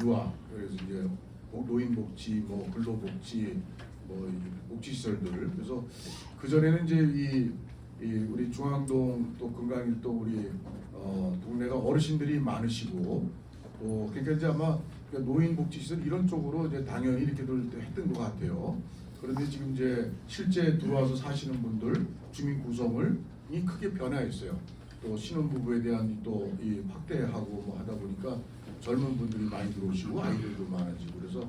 유아, 그래서 이제 노인복지, 뭐 근로복지, 뭐 복지시설들. 그래서 그 전에는 이제 이 우리 중앙동 또 금강일동 우리 동네가 어르신들이 많으시고 또 그러니까 이제 아마 노인복지시설 이런 쪽으로 이제 당연히 이렇게들 했던 것 같아요. 그런데 지금 이제 실제 들어와서 사시는 분들 주민 구성을 이 크게 변화했어요. 또 신혼부부에 대한 또 이 확대하고 뭐 하다 보니까 젊은 분들이 많이 들어오시고 아이들도 많아지고 그래서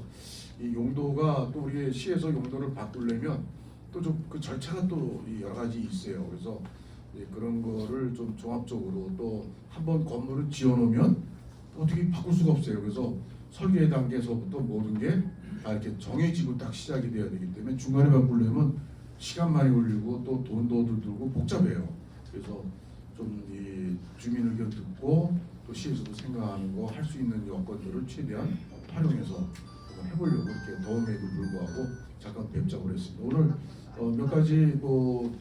이 용도가 또 우리 시에서 용도를 바꾸려면 또 좀 그 절차가 또 여러 가지 있어요. 그래서 그런 거를 좀 종합적으로 또 한번 건물을 지어놓으면 어떻게 바꿀 수가 없어요. 그래서 설계 단계에서부터 모든 게 다 이렇게 정해지고 딱 시작이 돼야 되기 때문에 중간에 바꾸려면 시간 많이 걸리고 또 돈도 들고 복잡해요. 그래서 좀 이 주민 의견 듣고 또 시에서도 생각하는 거 할 수 있는 여건들을 최대한 활용해서 한번 해보려고 이렇게 더움에도 불구하고 잠깐 뵙자고 그랬습니다. 오늘 몇 가지 뭐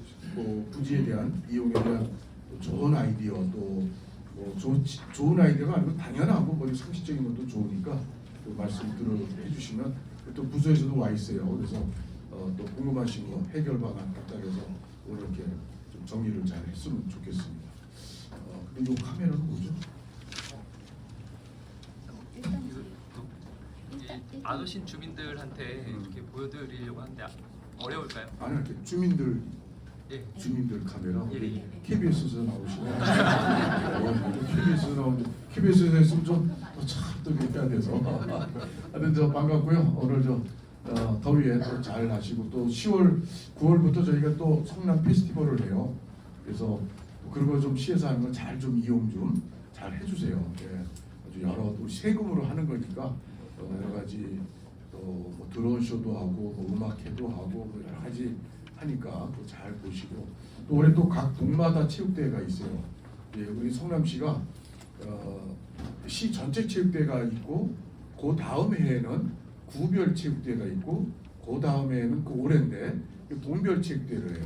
부지에 대한 이용에 대한 좋은 아이디어 또 뭐 좋은 아이디어가 아니고 당연하고 뭐 상식적인 것도 좋으니까 그 말씀 해주시면 또 부서에서도 와 있어요. 그래서 또 궁금하신 거 해결 방안 딱딱해서 오늘 이렇게 좀 정리를 잘 했으면 좋겠습니다. 근데 이 카메라는 뭐죠? 안 오신 주민들한테 이렇게 보여드리려고 하는데 어려울까요? 아니 이렇게 주민들 예. 주민들 카메라 예. KBS에서 나오시네. KBS에서 나오는데 KBS에서 했으면 좀참또 그렇게 돼서 하여튼 저 반갑고요. 오늘 저 더위에 또 잘 하시고 또 10월 9월부터 저희가 또 성남 페스티벌을 해요. 그래서 그런 거 좀 시에서 하는 거 잘 좀 이용 좀 잘 해주세요. 예. 아주 여러 우리 세금으로 하는 거니까 여러 가지 또뭐 드론 쇼도 하고 뭐 음악회도 하고 뭐 여러 가지 하니까 또 잘 보시고 또 올해 또 각 동마다 체육대회가 있어요. 예, 우리 성남시가 시 전체 체육대회가 있고 그 다음 해에는 구별 체육대회가 있고 그 다음 해에는 그 올해인데 동별 체육대회를 해요.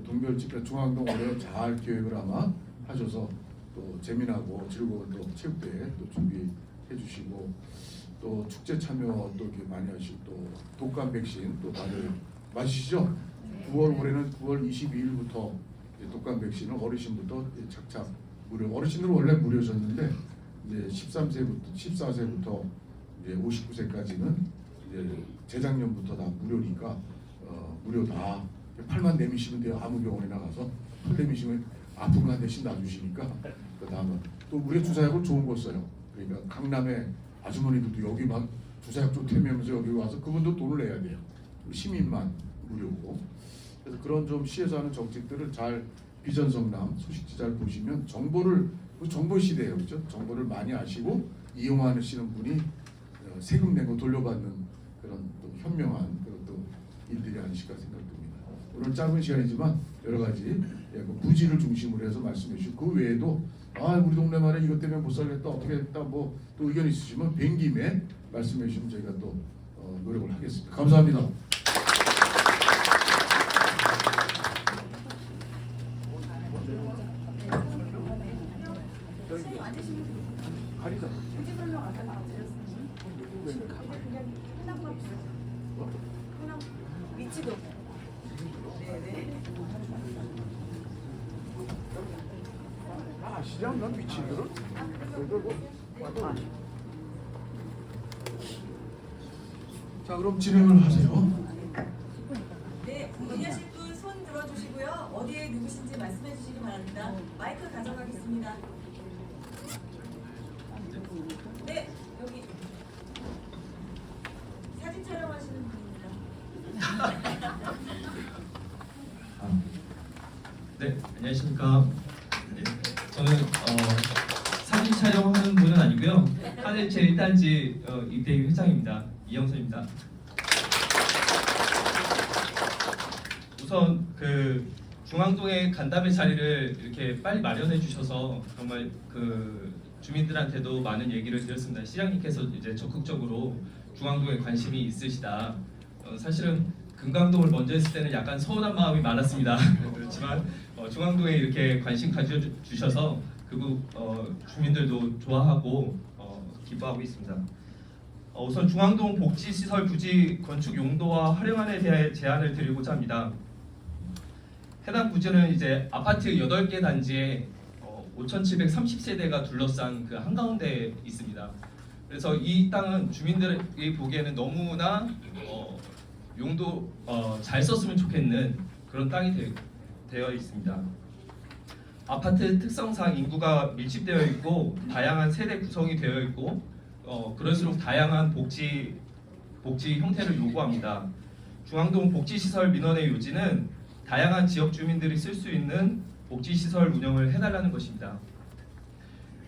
동별 체육 중앙동 올해 잘 계획을 아마 하셔서 또 재미나고 즐거운 또 체육대회 또 준비해 주시고 또 축제 참여 또 이렇게 많이 하시고 또 독감 백신 또 다들 맞으시죠? 9월 올해는 9월 22일부터 독감 백신을 어르신부터 착착 무료. 어르신들은 원래 무료셨는데 이제 14세부터 이제 59세까지는 이제 재작년부터 다 무료니까 무료 다 8만 내미시면 돼요. 아무 병원에 나가서 8 내미시면 아픈 거 한 대씩 놔주시니까 그 다음은 또 우리 주사약을 좋은 거 써요. 그러니까 강남에 아주머니들도 여기 막 주사약 좀 태면서 여기 와서 그분도 돈을 내야 돼요. 시민만 무료고. 그래서 그런 좀 시에서 하는 정책들을 잘 비전성남 소식지 잘 보시면 정보를 정보 시대예요, 그렇죠? 정보를 많이 아시고 이용하시는 분이 세금 내고 돌려받는 그런 또 현명한 그런 또 일들이 아니실까 생각됩니다. 오늘 짧은 시간이지만 여러 가지 부지를 중심으로 해서 말씀해 주시고 그 외에도 우리 동네 말에 이것 때문에 못 살겠다 어떻게 했다 뭐 또 의견 있으시면 뵌 김에 말씀해 주시면 저희가 또 노력을 하겠습니다. 감사합니다. 가리자. 위치도. 네네. 시장 난 위치들은 자 그럼 진행을 하세요. 네, 문의하실 분 손 들어주시고요. 어디에 누구신지 말씀해 주시기 바랍니다. 마이크 가져가겠습니다. 네, 여기 사진 촬영하시는 분입니다. 네, 안녕하십니까. 네, 저는 사진 촬영하는 분은 아니고요. 하늘 제1단지 이대희 회장입니다. 이영선입니다. 우선 그 중앙동의 간담회 자리를 이렇게 빨리 마련해 주셔서 정말 그 주민들한테도 많은 얘기를 드렸습니다. 시장님께서 이제 적극적으로 중앙동에 관심이 있으시다. 사실은 금강동을 먼저 했을 때는 약간 서운한 마음이 많았습니다. 그렇지만 중앙동에 이렇게 관심 가져주셔서 그국 주민들도 좋아하고 기뻐하고 있습니다. 우선 중앙동 복지시설 부지 건축 용도와 활용안에 대해 제안을 드리고자 합니다. 해당 부지는 이제 아파트 8개 단지에 5,730세대가 둘러싼 그 한가운데에 있습니다. 그래서 이 땅은 주민들이 보기에는 너무나 용도 잘 썼으면 좋겠는 그런 땅이 되어 있습니다. 아파트 특성상 인구가 밀집되어 있고 다양한 세대 구성이 되어 있고 그럴수록 다양한 복지 형태를 요구합니다. 중앙동 복지시설 민원의 요지는 다양한 지역 주민들이 쓸 수 있는 복지시설 운영을 해달라는 것입니다.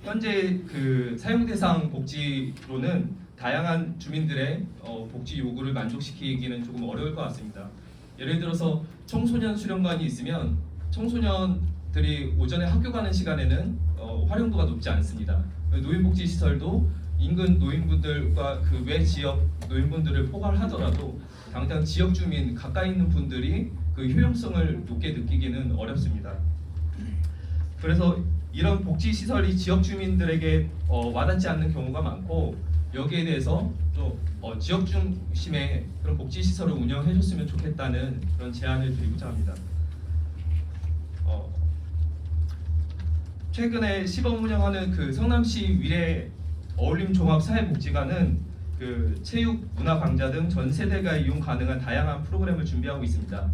현재 그 사용 대상 복지로는 다양한 주민들의 복지 요구를 만족시키기는 조금 어려울 것 같습니다. 예를 들어서 청소년 수련관이 있으면 청소년들이 오전에 학교 가는 시간에는 활용도가 높지 않습니다. 노인복지시설도 인근 노인분들과 그 외 지역 노인분들을 포괄하더라도 당장 지역 주민 가까이 있는 분들이 그 효용성을 높게 느끼기는 어렵습니다. 그래서 이런 복지시설이 지역 주민들에게 와닿지 않는 경우가 많고 여기에 대해서 또 지역 중심의 그런 복지시설을 운영해줬으면 좋겠다는 그런 제안을 드리고자 합니다. 최근에 시범 운영하는 그 성남시 위례 어울림종합사회복지관은 그 체육, 문화 강좌 등 전 세대가 이용 가능한 다양한 프로그램을 준비하고 있습니다.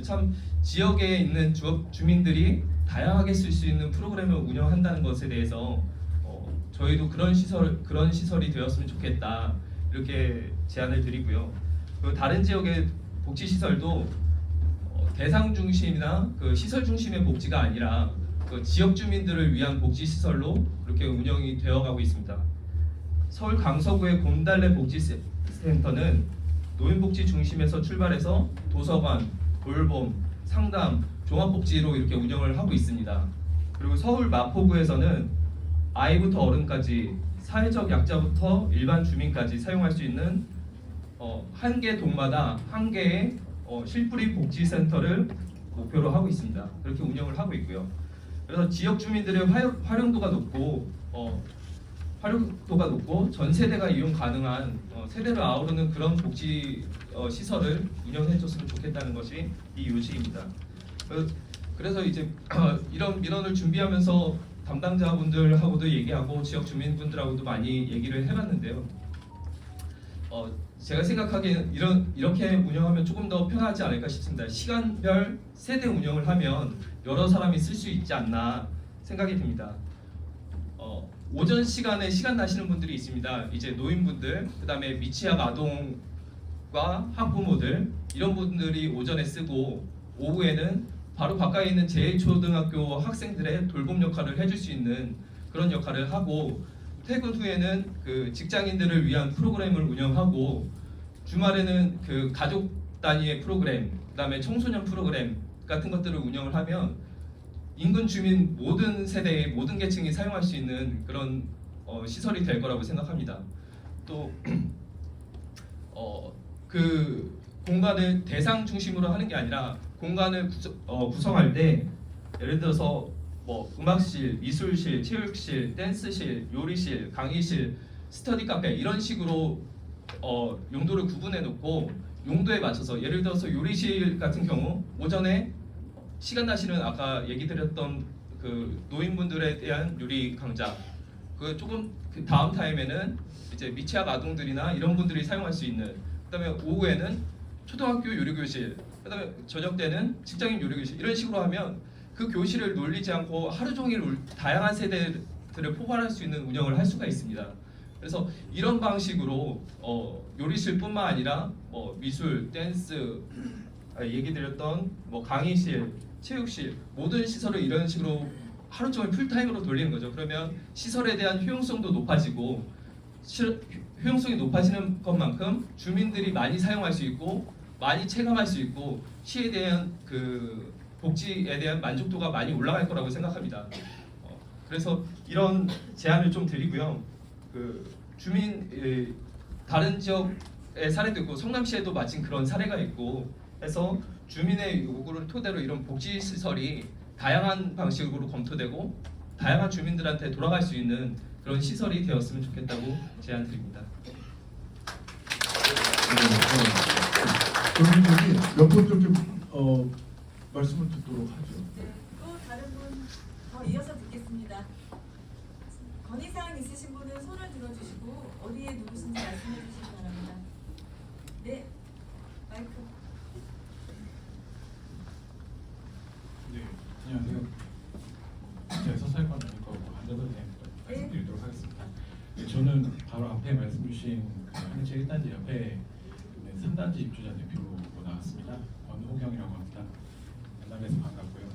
참 지역에 있는 주민들이 다양하게 쓸 수 있는 프로그램을 운영한다는 것에 대해서 저희도 그런 시설이 되었으면 좋겠다 이렇게 제안을 드리고요. 그 다른 지역의 복지 시설도 대상 중심이나 그 시설 중심의 복지가 아니라 그 지역 주민들을 위한 복지 시설로 이렇게 운영이 되어가고 있습니다. 서울 강서구의 곰달래 복지센터는 노인복지 중심에서 출발해서 도서관, 돌봄, 상담, 종합복지로 이렇게 운영을 하고 있습니다. 그리고 서울 마포구에서는 아이부터 어른까지 사회적 약자부터 일반 주민까지 사용할 수 있는 한 개 동마다 한 개의 실뿌리 복지센터를 목표로 하고 있습니다. 그렇게 운영을 하고 있고요. 그래서 지역 주민들의 활용도가 높고 전 세대가 이용 가능한 세대를 아우르는 그런 복지 시설을 운영해줬으면 좋겠다는 것이 이 요지입니다. 그래서 이제 이런 민원을 준비하면서 담당자분들하고도 얘기하고 지역 주민분들하고도 많이 얘기를 해봤는데요. 제가 생각하기에는 이렇게 운영하면 조금 더 편하지 않을까 싶습니다. 시간별 세대 운영을 하면 여러 사람이 쓸 수 있지 않나 생각이 듭니다. 오전 시간에 시간 나시는 분들이 있습니다. 이제 노인분들, 그다음에 미취학 아동과 학부모들 이런 분들이 오전에 쓰고 오후에는 바로 가까이 있는 제1초등학교 학생들의 돌봄 역할을 해줄 수 있는 그런 역할을 하고 퇴근 후에는 그 직장인들을 위한 프로그램을 운영하고 주말에는 그 가족 단위의 프로그램, 그다음에 청소년 프로그램 같은 것들을 운영을 하면 인근 주민 모든 세대의 모든 계층이 사용할 수 있는 그런 시설이 될 거라고 생각합니다. 또 그 공간을 대상 중심으로 하는 게 아니라 공간을 구성할 때 예를 들어서 뭐 음악실, 미술실, 체육실, 댄스실, 요리실, 강의실, 스터디 카페 이런 식으로 용도를 구분해 놓고 용도에 맞춰서 예를 들어서 요리실 같은 경우 오전에 시간 나시는 아까 얘기 드렸던 그 노인분들에 대한 요리 강좌 그 조금 그 다음 타임에는 이제 미취학 아동들이나 이런 분들이 사용할 수 있는 그다음에 오후에는 초등학교 요리교실 그다음에 저녁 때는 직장인 요리교실 이런 식으로 하면 그 교실을 놀리지 않고 하루 종일 다양한 세대들을 포괄할 수 있는 운영을 할 수가 있습니다. 그래서 이런 방식으로 요리실뿐만 아니라 뭐 미술, 댄스, 얘기 드렸던 뭐 강의실, 체육실 모든 시설을 이런 식으로 하루 종일 풀타임으로 돌리는 거죠. 그러면 시설에 대한 효용성도 높아지고 효용성이 높아지는 것만큼 주민들이 많이 사용할 수 있고 많이 체감할 수 있고 시에 대한 그 복지에 대한 만족도가 많이 올라갈 거라고 생각합니다. 그래서 이런 제안을 좀 드리고요. 그 다른 지역의 사례도 있고 성남시에도 마침 그런 사례가 있고 해서 주민의 요구를 토대로 이런 복지 시설이 다양한 방식으로 검토되고 다양한 주민들한테 돌아갈 수 있는 그런 시설이 되었으면 좋겠다고 제안 드립니다. 그러면 저기 몇 분들 좀 말씀을 듣도록 하죠. 네, 또 다른 분 더 이어서 듣겠습니다. 건의사항 있으신 분은 손을 들어주시고 어디에 누구신지 말씀해 주시기 바랍니다. 네, 마이크. 네, 안녕하세요. 제가 서사관 아니고 앉아서 그냥 말씀드리도록 하겠습니다. 네, 저는 바로 앞에 말씀 주신 그 한일체 1단지 옆에 3단지 입주자 대표로 나왔습니다. 권호경이라고 합니다. 만남에서 반갑고요.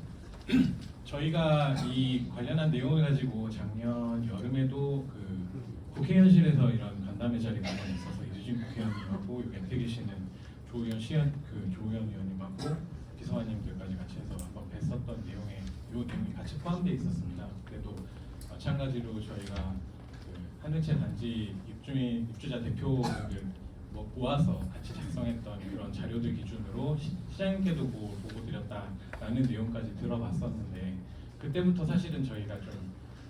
저희가 이 관련한 내용을 가지고 작년 여름에도 그 국회의원실에서 이런 간담회 자리가 한번 있어서 이수진 국회의원님하고 여기 옆에 계시는 조의원 조의원 의원님하고 비서관님들까지 같이 해서 한번 뵀었던 내용에 이 내용이 같이 포함되어 있었습니다. 그래도 마찬가지로 저희가 그 한일체 단지 입주자 대표들 모아서 같이 작성했던 그런 자료들 기준으로 시장님께도 보고 드렸다라는 내용까지 들어봤었는데 그때부터 사실은 저희가 좀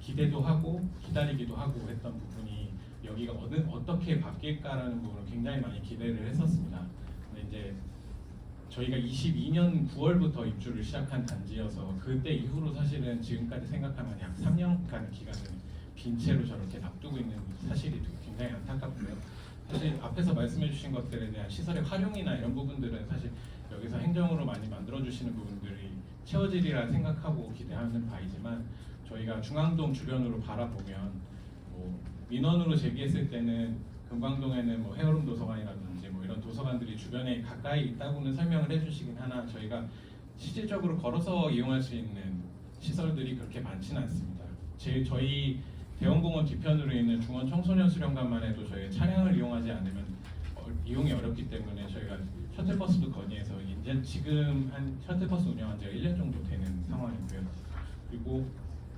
기대도 하고 기다리기도 하고 했던 부분이 여기가 어떻게 바뀔까라는 부분을 굉장히 많이 기대를 했었습니다. 근데 이제 저희가 22년 9월부터 입주를 시작한 단지여서 그때 이후로 사실은 지금까지 생각하면 약 3년간의 기간을 빈 채로 저렇게 놔두고 있는 사실이 굉장히 안타깝고요. 사실 앞에서 말씀해주신 것들에 대한 시설의 활용이나 이런 부분들은 사실 여기서 행정으로 많이 만들어주시는 부분들이 채워지리라 생각하고 기대하는 바이지만 저희가 중앙동 주변으로 바라보면 뭐 민원으로 제기했을 때는 금광동에는 뭐 해오름 도서관이라든지 뭐 이런 도서관들이 주변에 가까이 있다고는 설명을 해주시긴 하나 저희가 실질적으로 걸어서 이용할 수 있는 시설들이 그렇게 많지는 않습니다. 저희 대원공원 뒤편으로 있는 중원 청소년 수련관만 해도 저희 차량을 이용하지 않으면 이용이 어렵기 때문에 저희가 셔틀버스도 건의해서 이제 지금 한 셔틀버스 운영한 지가 1년 정도 되는 상황이고요. 그리고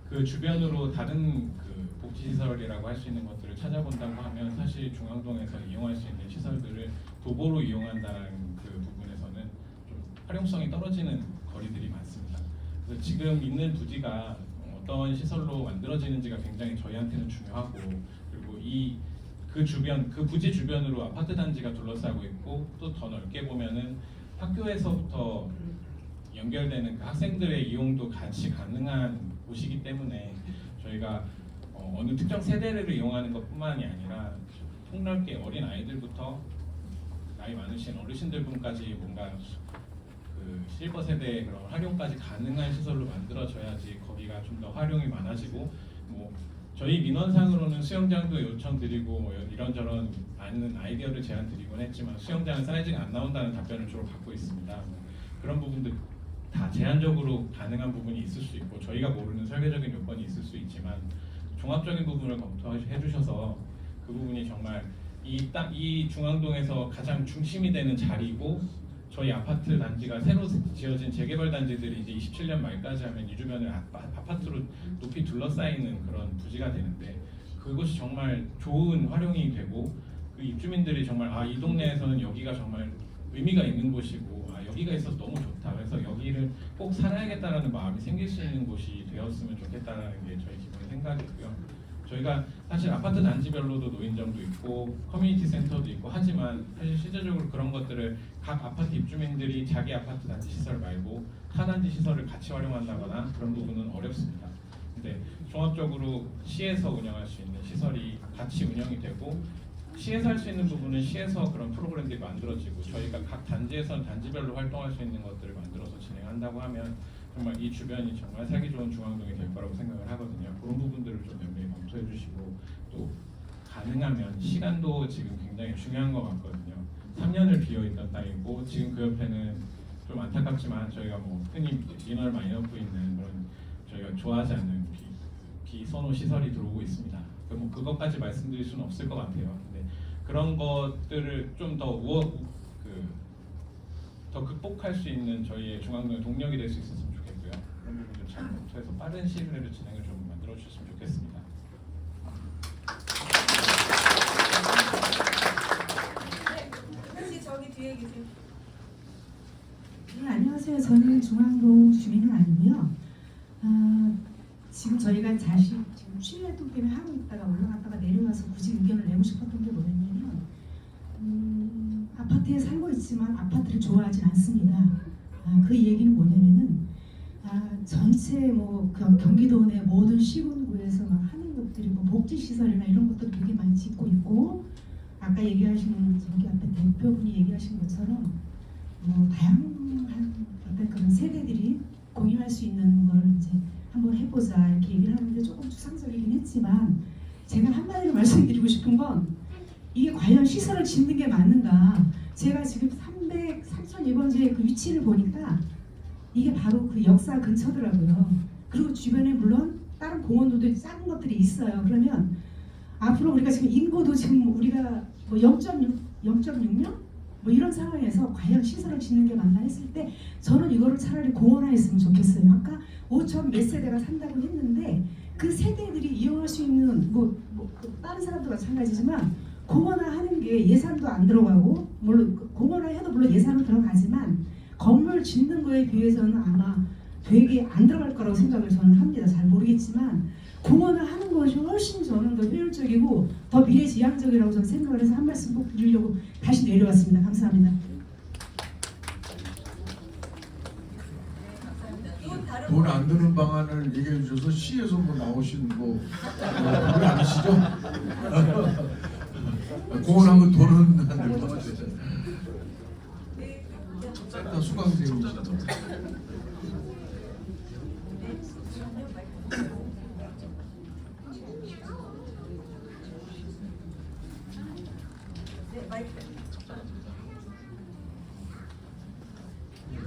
그 주변으로 다른 그 복지시설이라고 할 수 있는 것들을 찾아본다고 하면 사실 중앙동에서 이용할 수 있는 시설들을 도보로 이용한다는 그 부분에서는 좀 활용성이 떨어지는 거리들이 많습니다. 그래서 지금 있는 부지가 어떤 시설로 만들어지는지가 굉장히 저희한테는 중요하고 그리고 그 주변 그 부지 주변으로 아파트 단지가 둘러싸고 있고 또 더 넓게 보면은 학교에서부터 연결되는 그 학생들의 이용도 같이 가능한 곳이기 때문에 저희가 어느 특정 세대를 이용하는 것뿐만이 아니라 폭넓게 어린 아이들부터 나이 많으신 어르신들 분까지 뭔가 그 실버 세대의 그런 활용까지 가능한 시설로 만들어져야지 거기가 좀 더 활용이 많아지고 뭐 저희 민원상으로는 수영장도 요청드리고 뭐 이런저런 많은 아이디어를 제안드리곤 했지만 수영장은 사이즈가 안 나온다는 답변을 주로 받고 있습니다. 그런 부분들 다 제한적으로 가능한 부분이 있을 수 있고 저희가 모르는 설계적인 요건이 있을 수 있지만 종합적인 부분을 검토해 주셔서 그 부분이 정말 이 중앙동에서 가장 중심이 되는 자리고 저희 아파트 단지가 새로 지어진 재개발 단지들이 이제 27년 말까지 하면 이 주변을 아파트로 높이 둘러싸이는 그런 부지가 되는데 그것이 정말 좋은 활용이 되고 그 입주민들이 정말 이 동네에서는 여기가 정말 의미가 있는 곳이고 여기가 있어서 너무 좋다. 그래서 여기를 꼭 살아야겠다라는 마음이 생길 수 있는 곳이 되었으면 좋겠다라는 게 저희 기본 생각이고요. 저희가 사실 아파트 단지별로도 노인정도 있고 커뮤니티 센터도 있고 하지만 사실 실제적으로 그런 것들을 각 아파트 입주민들이 자기 아파트 단지 시설 말고 타 단지 시설을 같이 활용한다거나 그런 부분은 어렵습니다. 근데 종합적으로 시에서 운영할 수 있는 시설이 같이 운영이 되고 시에서 할 수 있는 부분은 시에서 그런 프로그램들이 만들어지고 저희가 각 단지에서는 단지별로 활동할 수 있는 것들을 만들어서 진행한다고 하면 정말 이 주변이 정말 살기 좋은 중앙동이 될 거라고 생각을 하거든요. 그런 부분들을 좀 면밀히 검토해 주시고 또 가능하면 시간도 지금 굉장히 중요한 것 같거든요. 3년을 비어있던 땅이고 지금 그 옆에는 좀 안타깝지만 저희가 뭐 흔히 민원을 많이 넣고 있는 그런 저희가 좋아하지 않는 비선호 시설이 들어오고 있습니다. 뭐 그것까지 말씀드릴 수는 없을 것 같아요. 근데 그런 것들을 좀 더 극복할 수 있는 저희의 중앙동의 동력이 될 수 있었으면 좋겠고요. 그런 부분들 잘 검토해서 빠른 시일 내로 진행을 좀 만들어 주셨으면 좋겠습니다. 네, 혹시 저기 뒤에 계세요. 네, 안녕하세요. 저는 중앙동 주민은 아니고요. 지금 저희가 지금 취미활동 때문에 하고 있다가 올라갔다가 내려와서 굳이 의견을 내고 싶었던 게 뭐였냐면 그렇지만 아파트를 좋아하진 않습니다. 그 얘기는 뭐냐면은 전체 뭐 경기도 내 모든 시군구에서 막 하는 것들이 뭐 복지시설이나 이런 것들 되게 많이 짓고 있고, 아까 얘기하신 저기 앞에 대표분이 얘기하신 것처럼 뭐 다양한 어떤 그런 세대들이 공유할 수 있는 걸 이제 한번 해보자 이렇게 얘기를 하는데 조금 추상적이긴 했지만, 제가 한마디로 말씀드리고 싶은 건 이게 과연 시설을 짓는 게 맞는가. 제가 지금 3002번지의 그 위치를 보니까 이게 바로 그 역사 근처더라고요. 그리고 주변에 물론 다른 공원도 작은 것들이 있어요. 그러면 앞으로 우리가 지금 인구도 지금 우리가 뭐 0.6명 뭐 이런 상황에서 과연 시설을 짓는 게 맞나 했을 때 저는 이거를 차라리 공원화했으면 좋겠어요. 아까 5천 몇 세대가 산다고 했는데 그 세대들이 이용할 수 있는 뭐 다른 사람도 마찬가지지만 공원화하는 게 예산도 안 들어가고, 물론 공원화해도 물론 예산은 들어가지만 건물 짓는 거에 비해서는 아마 되게 안 들어갈 거라고 생각을 저는 합니다. 잘 모르겠지만 공원화하는 것이 훨씬 저는 더 효율적이고 더 미래지향적이라고 저는 생각을 해서 한 말씀 꼭 드리려고 다시 내려왔습니다. 감사합니다. 돈 안 드는 방안을 얘기해 주셔서 시에서 뭐 나오신 뭐 그게 아니시죠? 공헌하면 돈은 안 들고 센터 수강생이시죠?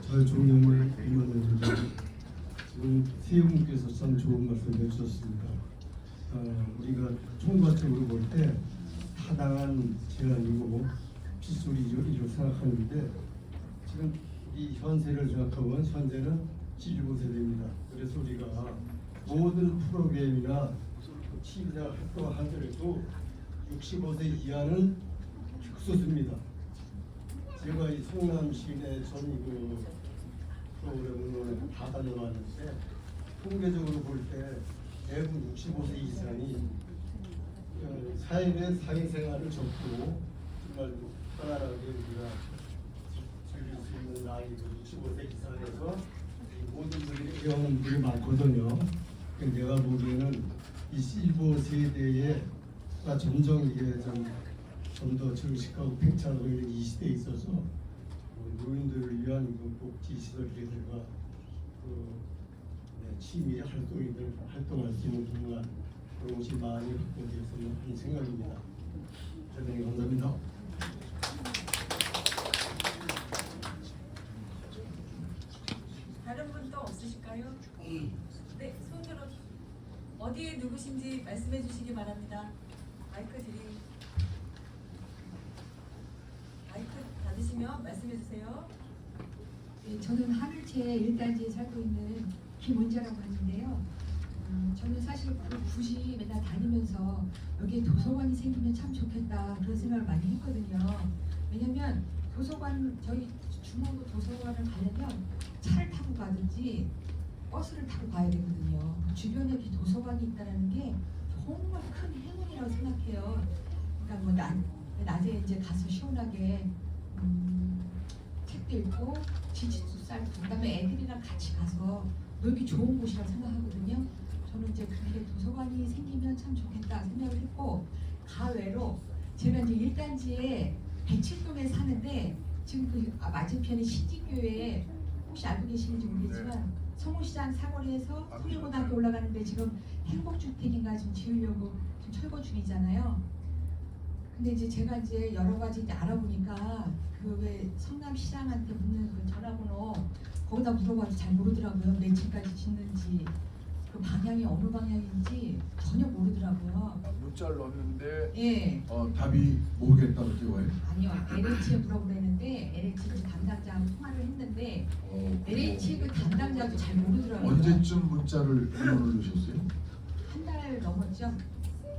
저의 종영을 임원입니다. 지금 세용님께서 참 좋은 말씀 해주셨습니다. 우리가 총괄적으로 볼 때 타당한 제안이고 필수리로 생각하는데, 지금 이 현세를 생각하면 현재는 75세대입니다. 그래서 우리가 모든 프로그램이나 취임자 활동을 하더라도 65세 이하는 극소수입니다. 제가 이 성남시내 전그 프로그램을 다 다녀왔는데 통계적으로 볼 때 대부분 65세 이상이 삶의 사회생활을 접고 정말 편안하게 우리가 즐길 수 있는 나이도 65세 이상에서 모든 분들이 애용하는 분들이 많거든요. 내가 보기에는 이 15세대에 점점 이게 좀 더 정식하고 팽창하고 있는 이 시대에 있어서 노인들을 위한 복지시설이라든가 취미 활동이들 활동할 수 있는 정말 그런 곳이 많이 확보되었으면 하는 생각입니다. 대단히 감사합니다. 다른 분 또 없으실까요? 네, 손 들어. 어디에 누구신지 말씀해 주시기 바랍니다. 마이크 받으시면 말씀해 주세요. 네, 저는 하늘채 1단지에 살고 있는 김은자라고 하는데요. 저는 사실 굳이 맨날 다니면서 여기에 도서관이 생기면 참 좋겠다 그런 생각을 많이 했거든요. 왜냐면 도서관, 저희 중앙도 도서관을 가려면 차를 타고 가든지 버스를 타고 가야 되거든요. 주변에 이렇게 도서관이 있다는 게 정말 큰 행운이라고 생각해요. 그러니까 뭐 낮에 이제 가서 시원하게 책도 읽고 지치도 쌓고 그다음에 애들이랑 같이 가서 놀기 좋은 곳이라고 생각하거든요. 저는 이제 그렇게 도서관이 생기면 참 좋겠다 생각을 했고, 가외로 제가 이제 1단지에 107동에 사는데 지금 그 맞은편에 신진교회 혹시 알고 계시는지 모르겠지만 성호시장 사거리에서 통일고등학교 올라가는데 지금 행복주택인가 좀 지으려고 지금 철거 중이잖아요. 근데 이제 제가 이제 여러 가지 이제 알아보니까 그 왜 성남시장한테 묻는 그 전화번호 거기다 물어봐도 잘 모르더라고요. 몇 층까지 짓는지 그 방향이 어느 방향인지 전혀 모르더라고요. 문자를 넣었는데 예. 답이 모르겠다 그렇게 와요. 아니요. LH에 물어보랬는데 LH 그 담당자하고 통화를 했는데 LH 그 담당자도 잘 모르더라고요. 언제쯤 문자를 넣으셨어요? 한 달 넘었죠.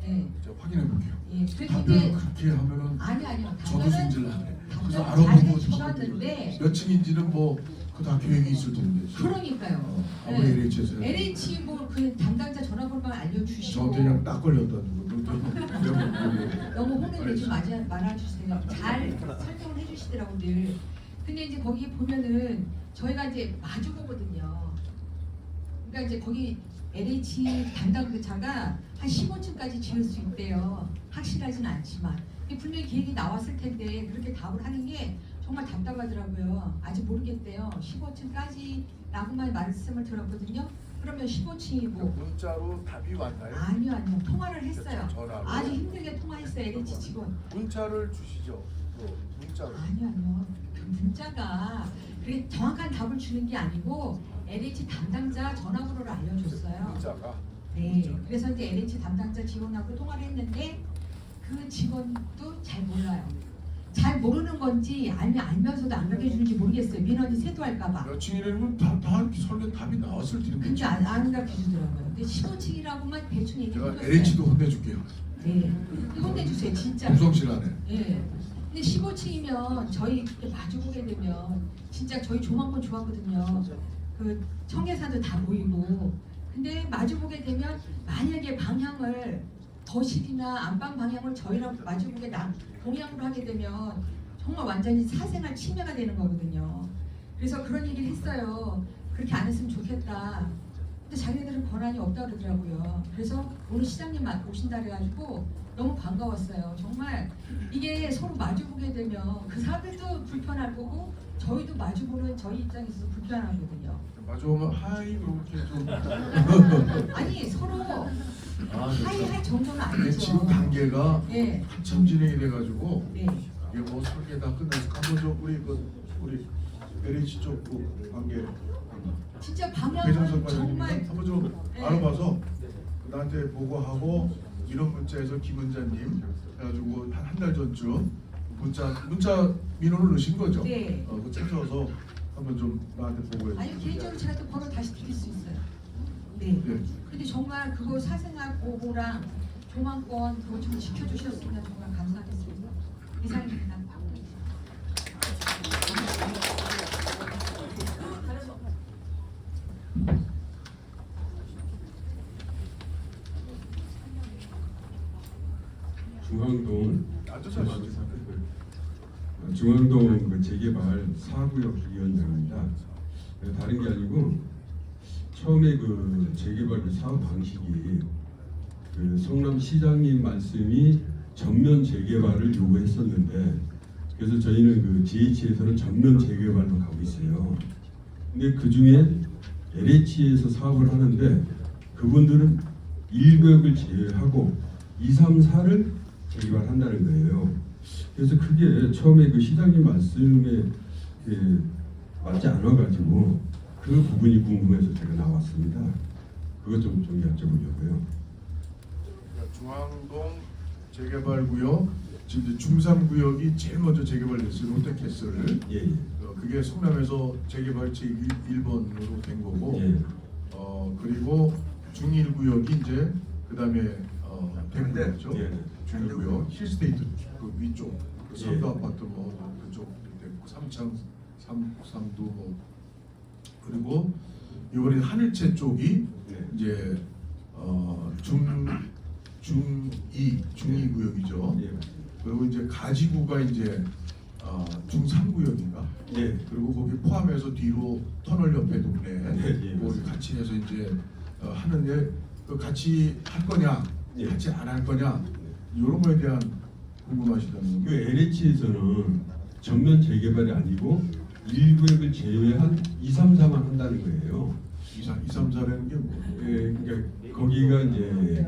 네. 제가 확인해 볼게요. 예. 그래서 답변을 이제 그렇게 하면은 아니요. 저도 승질 나네. 그래서 답변을 잘 알아보고 해주셨는데 몇 층인지는 뭐 그 다 계획이 있을 텐데. 그러니까요. 아무리 네. LH에서 LH 뭐 그 담당자 전화번호만 알려주시고 저한테 그냥 딱 걸렸다는 거. 너무 홍보되지 말아주세요. 잘 설명을 해주시더라고요. 늘. 근데 이제 거기 보면은 저희가 이제 마주 보거든요. 그러니까 이제 거기 LH 담당 그 차가 한 15층까지 지을 수 있대요. 확실하진 않지만 근데 분명히 계획이 나왔을 텐데 그렇게 답을 하는 게 정말 답답하더라고요. 아직 모르겠대요. 15층까지라고만 말씀을 들었거든요. 그러면 15층이고 문자로 답이 왔나요? 아니요 통화를 했어요. 전화로? 아주 힘들게 통화했어요. LH 직원. 문자를 주시죠. 문자로. 아니요. 그 문자가 그게 정확한 답을 주는 게 아니고 LH 담당자 전화번호를 알려줬어요. 문자가. 네. 그래서 이제 LH 담당자 직원하고 통화를 했는데 그 직원도 잘 몰라요. 잘 모르는 건지 아니면 알면서도 안 가르쳐주는지 모르겠어요. 민원이 세도할까봐. 몇 층이라면 다 설계 답이 나왔을 텐데. 근데 안 가르쳐주더라고요. 근데 15층이라고만 대충 제가 얘기해줬어요. LH도 혼내줄게요. 네. 혼내주세요. 진짜. 구성실안에. 예. 근데 15층이면 저희 이렇게 마주보게 되면 진짜 저희 조망권 좋았거든요. 그 청계산도 다 보이고. 근데 마주보게 되면 만약에 방향을 거실이나 안방 방향을 저희랑 마주보게 동향으로 하게 되면 정말 완전히 사생활 침해가 되는 거거든요. 그래서 그런 얘기를 했어요. 그렇게 안 했으면 좋겠다. 근데 자기네들은 권한이 없다 그러더라고요. 그래서 오늘 시장님 오신다 그래가지고 너무 반가웠어요. 정말 이게 서로 마주보게 되면 그 사람들도 불편할 거고 저희도 마주보는 저희 입장에서 불편하거든요. 마주오면 하이 그렇게 좀. 아니 서로 아, 하이할 정도는 네, 아니죠. 지금 단계가 네. 한참 진행이 돼가지고 네. 이게 뭐 설계 다 끝나서 한번 좀 우리 LH 쪽그 관계 진짜 배정선 방향은 과장님 정말 한번 좀 네. 알아봐서 나한테 보고하고 이런 문자에서 김은자님 해가지고 한 달 전쯤 문자 민원을 넣으신 거죠? 네. 그거 찾아서 한번 좀 나한테 보고해 아니 주세요. 개인적으로 제가 또 번호 다시 드릴 수 있어요. 네. 네. 근데 정말 그거 사생활 보호랑 조망권 그거 좀 지켜주셨으면 정말 감사하겠습니다. 이상입니다. 중앙동 앉으세요, 앉으세요. 중앙동 그 재개발 4구역 위원장입니다. 다른 게 아니고 처음에 그 재개발 그 사업 방식이 그 성남시장님 말씀이 전면 재개발을 요구했었는데 그래서 저희는 그 GH에서는 전면 재개발로 가고 있어요. 근데 그 중에 LH에서 사업을 하는데 그분들은 1구역을 제외하고 2, 3, 4를 재개발한다는 거예요. 그래서 그게 처음에 그 시장님 말씀에 맞지 않아가지고 그 부분이 궁금해서 제가 나왔습니다. 그것 좀 여쭤보려고요. 중앙동 재개발구역 지금 이제 중3구역이 제일 먼저 재개발됐어요. 롯데캐슬. 예. 그게 성남에서 재개발 제1번으로 된 거고 예. 그리고 중1구역이 이제 그 다음에 대구였죠. 예. 중1구역 힐스테이트 그 위쪽 그 예. 선도 아파트 뭐 그쪽 됐고 삼창도 뭐 그리고 이번에 하늘채 쪽이 네. 이제 중2 구역이죠. 예. 그리고 이제 가지구가 이제 중3구역인가? 예. 그리고 거기 포함해서 뒤로 터널 옆에 동네 예, 뭐 맞습니다. 같이 해서 이제 하는데 그 같이 할 거냐, 예. 같이 안 할 거냐 이런 거에 대한 궁금하시다는 그 거. LH에서는 전면 재개발이 아니고 1구역을 제외한 2, 3, 4만 한다는 거예요. 2, 3, 4라는 게 뭐? 예, 그러니까 거기가 이제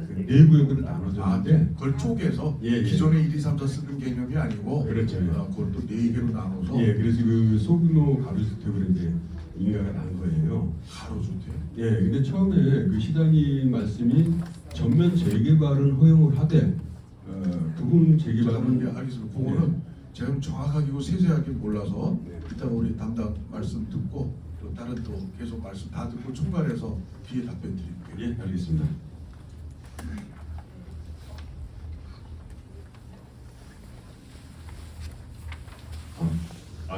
그 4구역으로 나눠졌는데 그걸 쪼개서 예, 예. 기존에 1, 2, 3, 4 쓰는 개념이 아니고 그렇죠. 그걸 또 4개로 나눠서 예, 그래서 그 소규모 가로주택으로 이제 인가가 난 거예요. 가로주택. 예, 근데 처음에 그 시장님 말씀이 전면 재개발은 허용을 하되 부분 재개발은 예, 알겠습니다. 그거는 제가 좀 정확하게 세세하게 몰라서 일단 우리 담당 말씀 듣고 또 다른 또 계속 말씀 다 듣고 총괄해서 뒤에 답변 드릴게요. 예, 알겠습니다.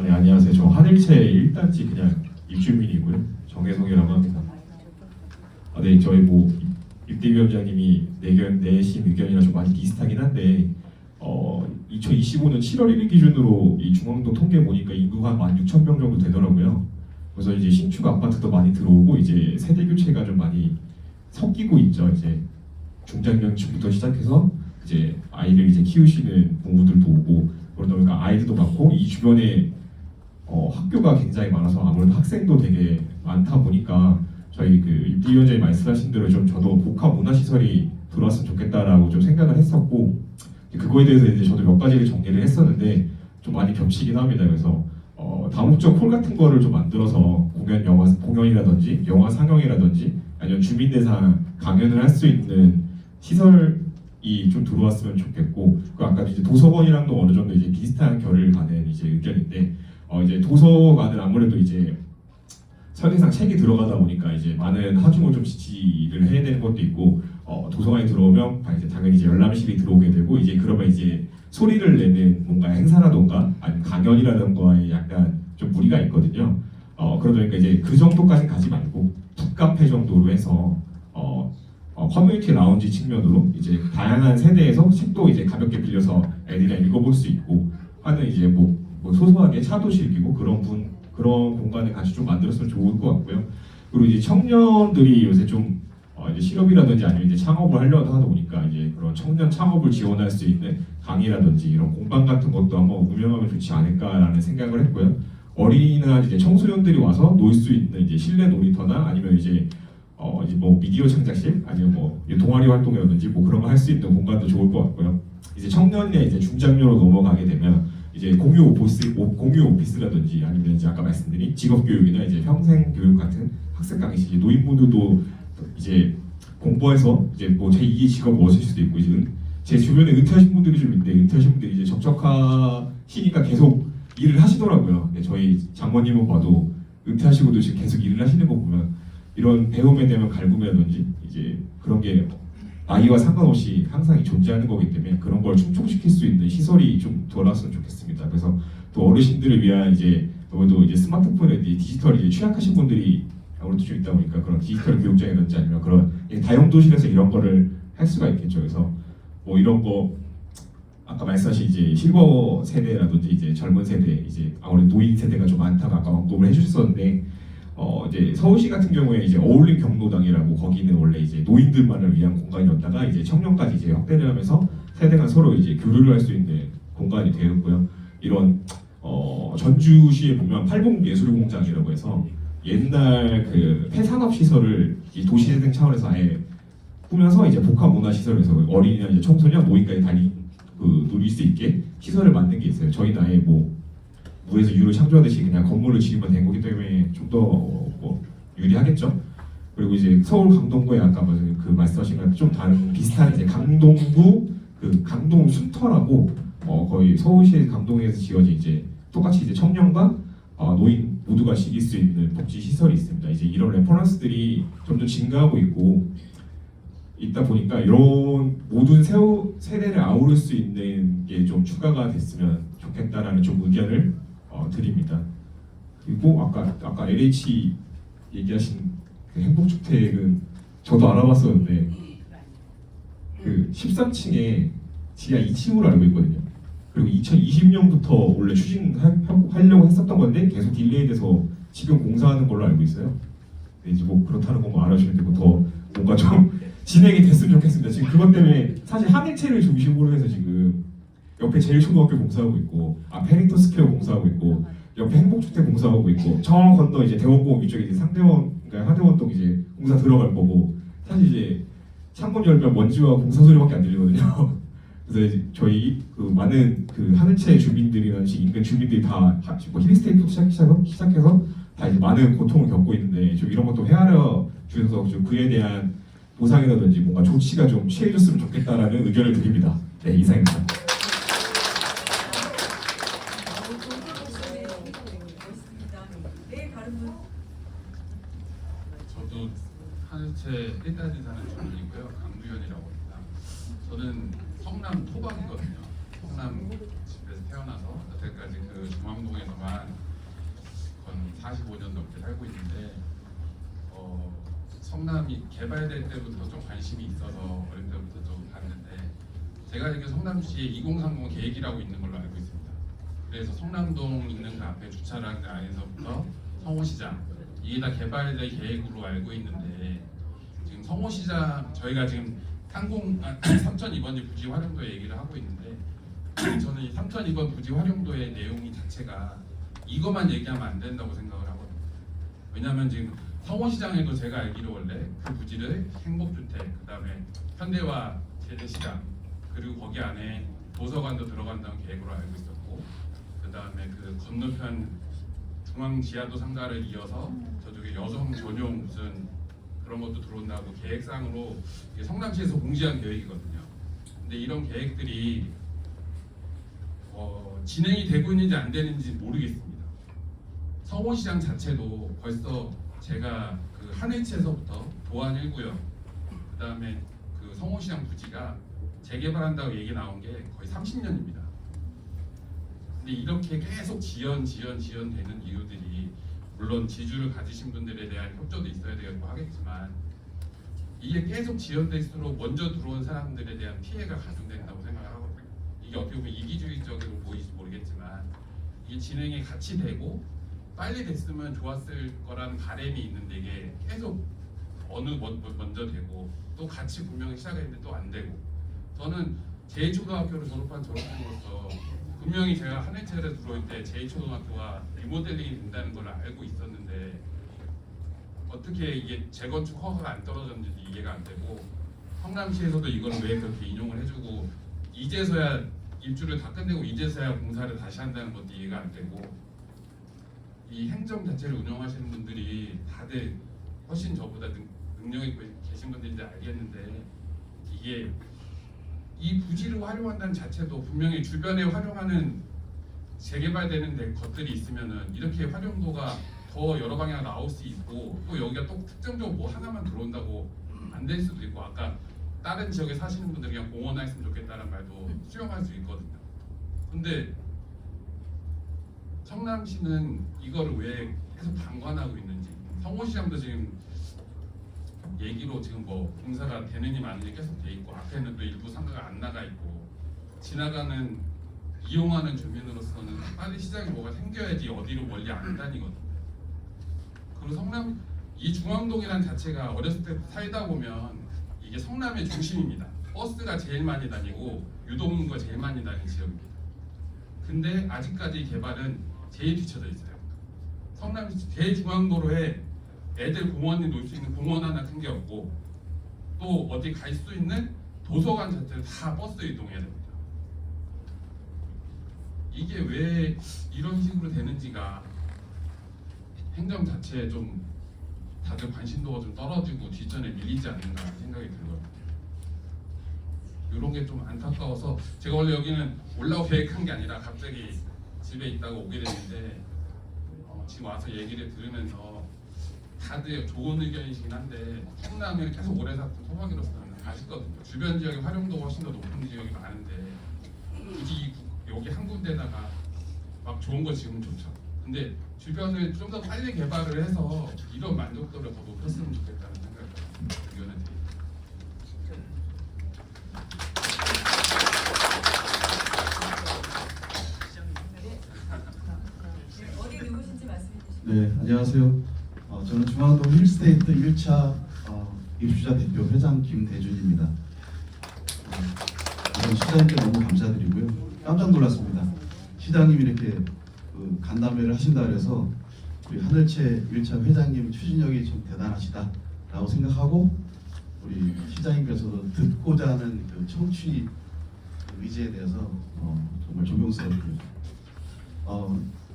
네, 안녕하세요. 저 하늘채 1단지 그냥 입주민이고요. 정혜성이라고 합니다. 네, 저희 뭐 윤대위원장님이 내신 의견이랑 좀 많이 비슷하긴 한데 2025년 7월 1일 기준으로 이 중앙동 통계 보니까 인구가 한 16,000명 정도 되더라고요. 그래서 이제 신축 아파트도 많이 들어오고 이제 세대 교체가 좀 많이 섞이고 있죠. 이제 중장년층부터 시작해서 이제 아이를 이제 키우시는 부모들도 오고 그러다 보니까 아이들도 많고 이 주변에 학교가 굉장히 많아서 아무래도 학생도 되게 많다 보니까 저희 그 윤대위원장이 말씀하신 대로 좀 저도 복합 문화시설이 들어왔으면 좋겠다라고 좀 생각을 했었고 그거에 대해서 이제 저도 몇 가지를 정리를 했었는데 좀 많이 겹치긴 합니다. 그래서 다목적 홀 같은 거를 좀 만들어서 공연이라든지 영화 상영이라든지 아니면 주민대상 강연을 할 수 있는 시설이 좀 들어왔으면 좋겠고 그 아까 이제 도서관이랑도 어느 정도 이제 비슷한 결을 가는 이제 의견인데 이제 도서관은 아무래도 이제 설계상 책이 들어가다 보니까 이제 많은 하중을 좀 지지를 해야 되는 것도 있고 도서관에 들어오면 이제 당연히 이제 열람실이 들어오게 되고 이제 그러면 이제 소리를 내는 뭔가 행사라던가 아니면 강연이라던가에 약간 좀 무리가 있거든요. 그러다 보니까 이제 그 정도까지 가지 말고 북카페 정도로 해서 커뮤니티 라운지 측면으로 이제 다양한 세대에서 책도 이제 가볍게 빌려서 애들이랑 읽어볼 수 있고 하는 이제 뭐 소소하게 차도 즐기고 그런 공간을 같이 좀 만들었으면 좋을 것 같고요. 그리고 이제 청년들이 요새 좀 이제 실업이라든지 아니면 이제 창업을 하려다 하다 보니까 이제 그런 청년 창업을 지원할 수 있는 강의라든지 이런 공방 같은 것도 한번 운영하면 좋지 않을까라는 생각을 했고요. 어린이나 이제 청소년들이 와서 놀 수 있는 이제 실내 놀이터나 아니면 이제 뭐 미디어 창작실 아니면 뭐 동아리 활동이라든지 뭐 그런 거 할 수 있는 공간도 좋을 것 같고요. 이제 청년의 이제 중장년으로 넘어가게 되면 이제 공유 오피스라든지 아니면 이제 아까 말씀드린 직업 교육이나 이제 평생 교육 같은 학습 강의실 노인분들도 이제 공부해서 이제 뭐 제2의 직업을 얻을 수도 있고 이제 제 주변에 은퇴하신 분들이 좀 있는데 은퇴하신 분들이 이제 적적하시니까 계속 일을 하시더라고요. 저희 장모님은 봐도 은퇴하시고도 지금 계속 일을 하시는 거 보면 이런 배움에 대한 갈구미라든지 이제 그런 게 나이와 상관없이 항상 존재하는 거기 때문에 그런 걸 충족시킬 수 있는 시설이 좀 돌아왔으면 좋겠습니다. 그래서 또 어르신들을 위한 이제 아무래도 이제 스마트폰에 디지털 이제 취약하신 분들이 아무래도 좀 있다 보니까 그런 디지털 교육장이라든지 아니면 그런 다용도실에서 이런 거를 할 수가 있겠죠. 그래서 뭐 이런 거 아까 말씀하신 이제 실버 세대라든지 이제 젊은 세대 이제 아무래도 노인 세대가 좀 많다고 아까 언급을 해주셨었는데 이제 서울시 같은 경우에 이제 어울림 경로당이라고 거기는 원래 이제 노인들만을 위한 공간이었다가 이제 청년까지 이제 확대를 하면서 세대 간 서로 이제 교류를 할 수 있는 공간이 되었고요. 이런 전주시에 보면 팔봉예술공장이라고 해서 옛날 그 폐산업 시설을 도시재생 차원에서 아예 꾸며서 이제 복합 문화 시설에서 어린이나 이제 청소년 노인까지 누릴 수 있게 시설을 만든 게 있어요. 저희 나이에 뭐 물에서 유를 창조하듯이 그냥 건물을 지으면 된 거기 때문에 좀 더 뭐 유리하겠죠. 그리고 이제 서울 강동구에 아까 그 말씀하신 거랑 좀 다른 비슷한 이제 강동구 그 강동 순터라고 거의 서울시 강동에서 지어진 이제 똑같이 이제 청년과 노인 모두가 즐길 수 있는 복지 시설이 있습니다. 이제 이런 레퍼런스들이 점점 증가하고 있다 보니까 이런 모든 세대를 아우를 수 있는 게 좀 추가가 됐으면 좋겠다라는 좀 의견을 드립니다. 그리고 아까 LH 얘기하신 그 행복주택은 저도 알아봤었는데 그 13층에 지하 2층으로 알고 있거든요. 그리고 2020년부터 원래 추진하려고 했었던 건데 계속 딜레이돼서 지금 공사하는 걸로 알고 있어요. 이제 뭐 그렇다는 거 뭐 알아주시면 되고 더 뭔가 좀 진행이 됐으면 좋겠습니다. 지금 그것 때문에 사실 한일체를 중심으로 해서 지금 옆에 제일초등학교 공사하고 있고 페리터 스퀘어 공사하고 있고 옆에 행복주택 공사하고 있고 저 건너 이제 대원공업 이쪽에 이제 상대원 그러니까 하대원동 이제 공사 들어갈 거고 사실 이제 창문 열면 먼지와 공사 소리밖에 안 들리거든요. 그래서 이제 저희 그 많은 그 하늘채 주민들이나 인근 주민들이 다 뭐 힐스테이트부터 시작해서 다 이제 많은 고통을 겪고 있는데 좀 이런 것도 헤아려 주셔서 좀 그에 대한 보상이라든지 뭔가 조치가 좀 취해줬으면 좋겠다라는 의견을 드립니다. 네, 이상입니다. 네, 다른 분. 저도 하늘채 1단지 사는 주민이고요. 강두현이라고 합니다. 저는 성남 토박이거든요. 성남 집에서 태어나서 여태까지 그 중앙동에서만 건 45년 넘게 살고 있는데 성남이 개발될 때부터 좀 관심이 있어서 어릴 때부터 좀 봤는데 제가 알기로 성남시에 2030 계획이라고 있는 걸로 알고 있습니다. 그래서 성남동 있는 그 앞에 주차를 하는 안에서부터 성호시장 이게 다 개발될 계획으로 알고 있는데 지금 성호시장 저희가 지금 3002번 부지 활용도 얘기를 하고 있는데 저는 이 3002번 부지 활용도의 내용이 자체가 이것만 얘기하면 안 된다고 생각을 하거든요. 왜냐하면 지금 성호시장에도 제가 알기로 원래 그 부지를 행복주택, 그다음에 현대화 제대시장 그리고 거기 안에 도서관도 들어간다는 계획으로 알고 있었고 그다음에 그 건너편 중앙 지하도 상가를 이어서 저쪽에 여성 전용 무슨 그런 것도 들어온다고 계획상으로 성남시에서 공지한 계획이거든요. 근데 이런 계획들이 진행이 되고 있는지 안 되는지 모르겠습니다. 성호시장 자체도 벌써 제가 그 한해체에서부터 도안 1구역 그다음에 그 성호시장 부지가 재개발한다고 얘기 나온 게 거의 30년입니다. 근데 이렇게 계속 지연되는 이유들이 물론 지주를 가지신 분들에 대한 협조도 있어야 되고 하겠지만 이게 계속 지연될수록 먼저 들어온 사람들에 대한 피해가 가중된다고 생각을 하거든요. 이게 어떻게 보면 이기주의적으로 보일지 모르겠지만 이게 진행이 같이 되고 빨리 됐으면 좋았을 거라는 바람이 있는데 이게 계속 먼저 되고 또 같이 분명히 시작했는데 또 안 되고 저는 제2초등학교를 졸업한 졸업생으로서 분명히 제가 한해체를 들어올 때 제2초등학교가 리모델링이 된다는 걸 알고 있었는데 어떻게 이게 재건축 허가가 안 떨어졌는지 이해가 안 되고 성남시에서도 이걸 왜 그렇게 인용을 해주고 이제서야 입주를 다 끝내고 이제서야 공사를 다시 한다는 것도 이해가 안 되고 이 행정 자체를 운영하시는 분들이 다들 훨씬 저보다 능력 있고 계신 분들인지 알겠는데 이게 이 부지를 활용한다는 자체도 분명히 주변에 활용하는 재개발되는 것들이 있으면은 이렇게 활용도가 더 여러 방향 나올 수 있고 또 여기가 또 특정적으로 뭐 하나만 들어온다고 안 될 수도 있고 아까 다른 지역에 사시는 분들 그냥 공원화 했으면 좋겠다는 말도 수용할 수 있거든요. 근데 성남시는 이거를 왜 계속 방관하고 있는지 성호시장도 지금 얘기로 지금 뭐 공사가 되느니 마느니 계속 돼 있고 앞에는 또 일부 상가가 안 나가 있고 지나가는 이용하는 주민으로서는 빨리 시장에 뭐가 생겨야지 어디로 멀리 안 다니거든요. 그리고 성남 이 중앙동이라는 자체가 어렸을 때 살다 보면 이게 성남의 중심입니다. 버스가 제일 많이 다니고 유동인구가 제일 많이 다니는 지역입니다. 근데 아직까지 개발은 제일 뒤쳐져 있어요. 성남 제일 중앙도로에 애들 공원에 놀 수 있는 공원 하나 큰 게 없고 또 어디 갈 수 있는 도서관 자체를 다 버스 이동해야 됩니다. 이게 왜 이런 식으로 되는지가 행정 자체에 좀 다들 관심도가 좀 떨어지고 뒷전에 밀리지 않는가 생각이 들거든요. 이런 게 좀 안타까워서 제가 원래 여기는 올라오 계획한 게 아니라 갑자기 집에 있다가 오게 됐는데 지금 와서 얘기를 들으면서 다들 좋은 의견이시긴 한데 성남에 계속 오래 살던 토박이로서는 아쉽거든요. 주변 지역의 활용도가 훨씬 더 높은 지역이 많은데 굳이 여기 한 군데다가 막 좋은 거 지으면 좋죠. 근데 주변을 좀 더 빨리 개발을 해서 이런 만족도를 더 높였으면 좋겠다는 생각을 의견을 네, 어디 누구신지 말씀해 주시죠. 네, 안녕하세요. 저는 중앙동 힐스테이트 1차 입주자 대표 회장 김대준입니다. 우선 시장님께 너무 감사드리고요. 깜짝 놀랐습니다. 시장님이 이렇게 간담회를 하신다 그래서 우리 하늘채 1차 회장님 추진력이 좀 대단하시다라고 생각하고 우리 시장님께서도 듣고자 하는 그 청취 의지에 대해서 정말 존경스럽고요.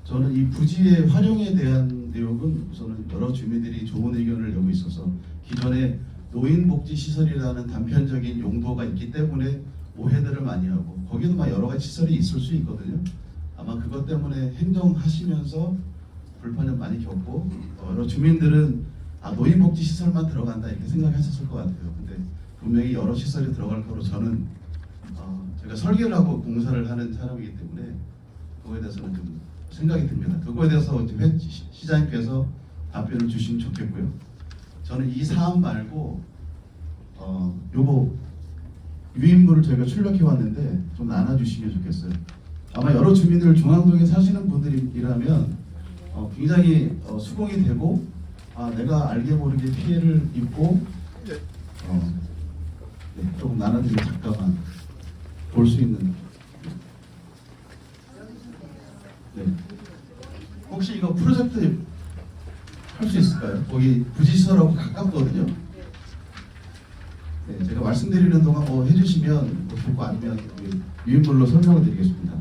저는 이 부지의 활용에 대한 내용은 우선은 여러 주민들이 좋은 의견을 내고 있어서 기존에 노인복지시설이라는 단편적인 용도가 있기 때문에 오해들을 많이 하고 거기도 막 여러 가지 시설이 있을 수 있거든요. 아마 그것 때문에 행정하시면서 불편을 많이 겪고 여러 주민들은 노인복지시설만 들어간다 이렇게 생각하셨을 것 같아요. 근데 분명히 여러 시설이 들어갈 거로 저는 제가 설계를 하고 공사를 하는 사람이기 때문에 그거에 대해서는 좀 생각이 듭니다. 그거에 대해서 시장님께서 답변을 주시면 좋겠고요. 저는 이 사안 말고 요거 유인물을 저희가 출력해 왔는데 좀 나눠주시면 좋겠어요. 아마 여러 주민들 중앙동에 사시는 분들이라면 굉장히 수긍이 되고 내가 알게 모르게 피해를 입고 조금 나눠드리면 잠깐만 볼 수 있는. 네. 혹시 이거 프로젝트 할 수 있을까요? 거기 부지시설하고 가깝거든요. 네, 제가 말씀드리는 동안 뭐 해주시면 뭐 좋고 아니면 유인물로 설명을 드리겠습니다.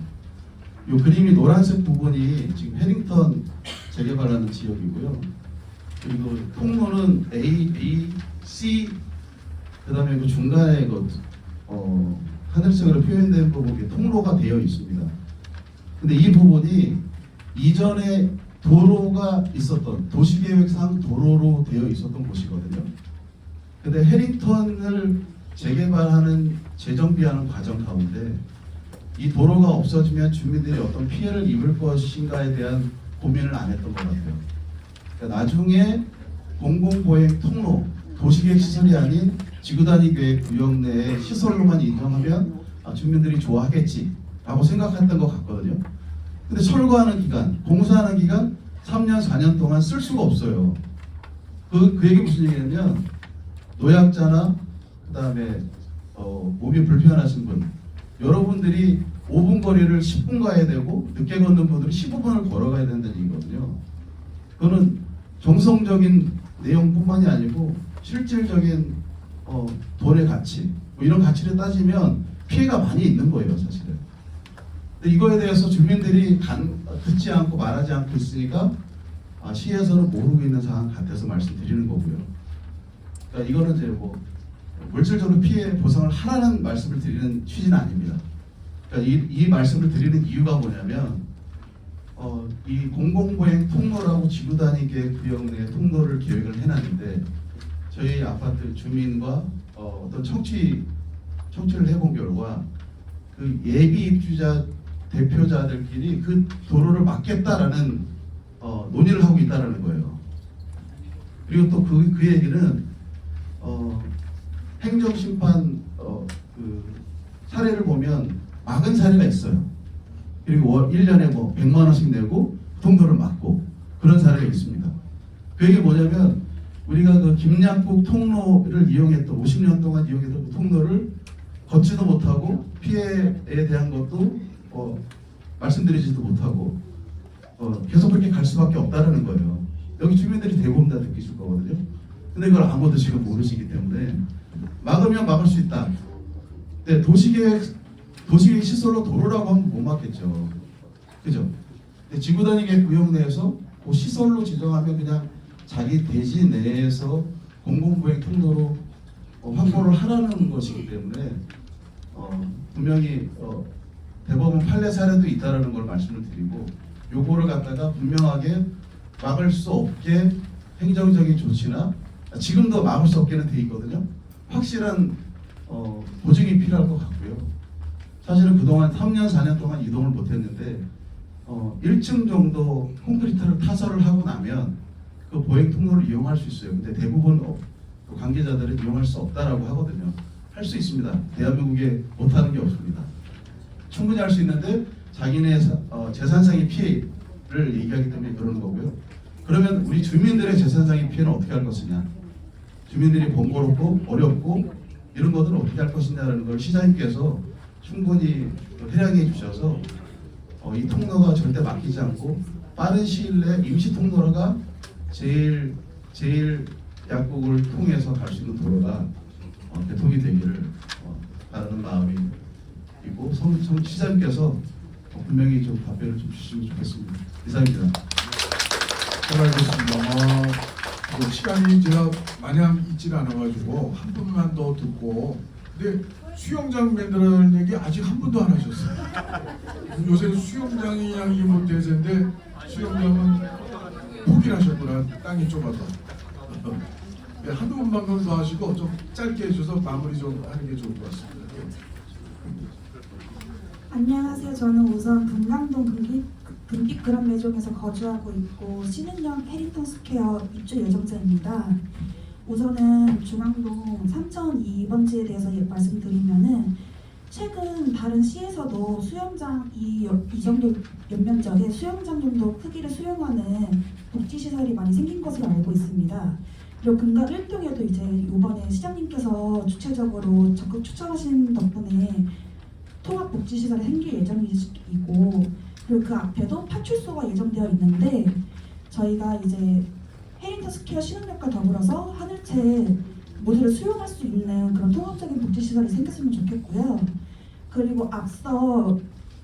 이 그림이 노란색 부분이 지금 해링턴 재개발하는 지역이고요. 그리고 통로는 A, B, C 그다음에 그 중간에 그 하늘색으로 표현된 부분이 통로가 되어 있습니다. 근데 이 부분이 이전에 도로가 있었던 도시계획상 도로로 되어 있었던 곳이거든요. 근데 해링턴을 재개발하는 재정비하는 과정 가운데 이 도로가 없어지면 주민들이 어떤 피해를 입을 것인가에 대한 고민을 안 했던 것 같아요. 그러니까 나중에 공공보행 통로, 도시계획 시설이 아닌 지구단위 계획 구역 내의 시설로만 인정하면 주민들이 좋아하겠지라고 생각했던 것 같거든요. 근데 철거하는 기간, 공사하는 기간 3년, 4년 동안 쓸 수가 없어요. 그 얘기 무슨 얘기냐면 노약자나 그다음에 몸이 불편하신 분, 여러분들이 5분 거리를 10분 가야 되고 늦게 걷는 분들은 15분을 걸어가야 된다는 얘기거든요. 그거는 정성적인 내용뿐만이 아니고 실질적인 돈의 가치, 뭐 이런 가치를 따지면 피해가 많이 있는 거예요, 사실은. 근데 이거에 대해서 주민들이 듣지 않고 말하지 않고 있으니까 시에서는 모르고 있는 상황 같아서 말씀드리는 거고요. 그러니까 이거는 이제 뭐 물질적으로 피해 보상을 하라는 말씀을 드리는 취지는 아닙니다. 그러니까 이 말씀을 드리는 이유가 뭐냐면 이 공공보행 통로라고 지구단위 계획 구역 내 통로를 계획을 해놨는데 저희 아파트 주민과 어떤 청취를 해본 결과 그 예비 입주자 대표자들끼리 그 도로를 막겠다라는 논의를 하고 있다라는 거예요. 그리고 또 그 얘기는 행정심판 그 사례를 보면 막은 사례가 있어요. 그리고 1년에 뭐 100만 원씩 내고 통로를 막고 그런 사례가 있습니다. 그 얘기 뭐냐면 우리가 그 김양국 통로를 이용했던 50년 동안 이용했던 그 통로를 걷지도 못하고 피해에 대한 것도 말씀드리지도 못하고 계속 그렇게 갈 수밖에 없다는 거예요. 여기 주민들이 대부분 다 느끼실 거거든요. 근데 이걸 아무도 지금 모르시기 때문에 막으면 막을 수 있다. 근데 도시계획 시설로 도로라고 하면 못 막겠죠. 그죠? 근데 지구단위 계획 구역 내에서 그 시설로 지정하면 그냥 자기 대지 내에서 공공보행 통로로 확보를 하라는 것이기 때문에 분명히 대법원 판례 사례도 있다라는 걸 말씀을 드리고 요거를 갖다가 분명하게 막을 수 없게 행정적인 조치나 지금도 막을 수 없게는 돼 있거든요. 확실한 보증이 필요할 것 같고요. 사실은 그동안 3년, 4년 동안 이동을 못했는데 1층 정도 콘크리트를 타설을 하고 나면 그 보행 통로를 이용할 수 있어요. 근데 대부분 관계자들은 이용할 수 없다라고 하거든요. 할 수 있습니다. 대한민국에 못하는 게 없습니다. 충분히 할 수 있는데 자기네 재산상의 피해를 얘기하기 때문에 그러는 거고요. 그러면 우리 주민들의 재산상의 피해는 어떻게 할 것이냐? 주민들이 번거롭고 어렵고 이런 것들은 어떻게 할 것이냐라는 걸 시장님께서 충분히 회량해 주셔서 이 통로가 절대 막히지 않고 빠른 시일 내에 임시 통로가 제일 약국을 통해서 갈 수 있는 도로가 개통이 되기를 바라는 마음이 있고 시장님께서 분명히 좀 답변을 좀 주시면 좋겠습니다. 이상입니다. 잘 알겠습니다. 시간이 제가 마냥 있지는 않아가지고 한 분만 더 듣고 근데 수영장 만들라는 얘기 아직 한 분도 안 하셨어요. 요새 수영장이 뭐 대세인데 수영장은 포기를 하셨구나. 땅이 좁아서. 한두 분만 더 하시고 좀 짧게 해줘서 마무리 좀 하는 게 좋을 것 같습니다. 안녕하세요. 저는 우선 금강동 금빛 그람 매종에서 거주하고 있고 신은영 캐리턴 스퀘어 입주 예정자입니다. 우선은 중앙동 3002번지에 대해서 말씀드리면은 최근 다른 시에서도 수영장 이 정도 연면적의 수영장 정도 크기를 수용하는 복지시설이 많이 생긴 것으로 알고 있습니다. 그리고 근각 1동에도 이제 이번에 시장님께서 주체적으로 적극 추천하신 덕분에 통합 복지시설이 생길 예정이고, 그리고 그 앞에도 파출소가 예정되어 있는데 저희가 이제 해리턴 스퀘어 신흥역과 더불어서 하늘채 모두를 수용할 수 있는 그런 통합적인 복지시설이 생겼으면 좋겠고요. 그리고 앞서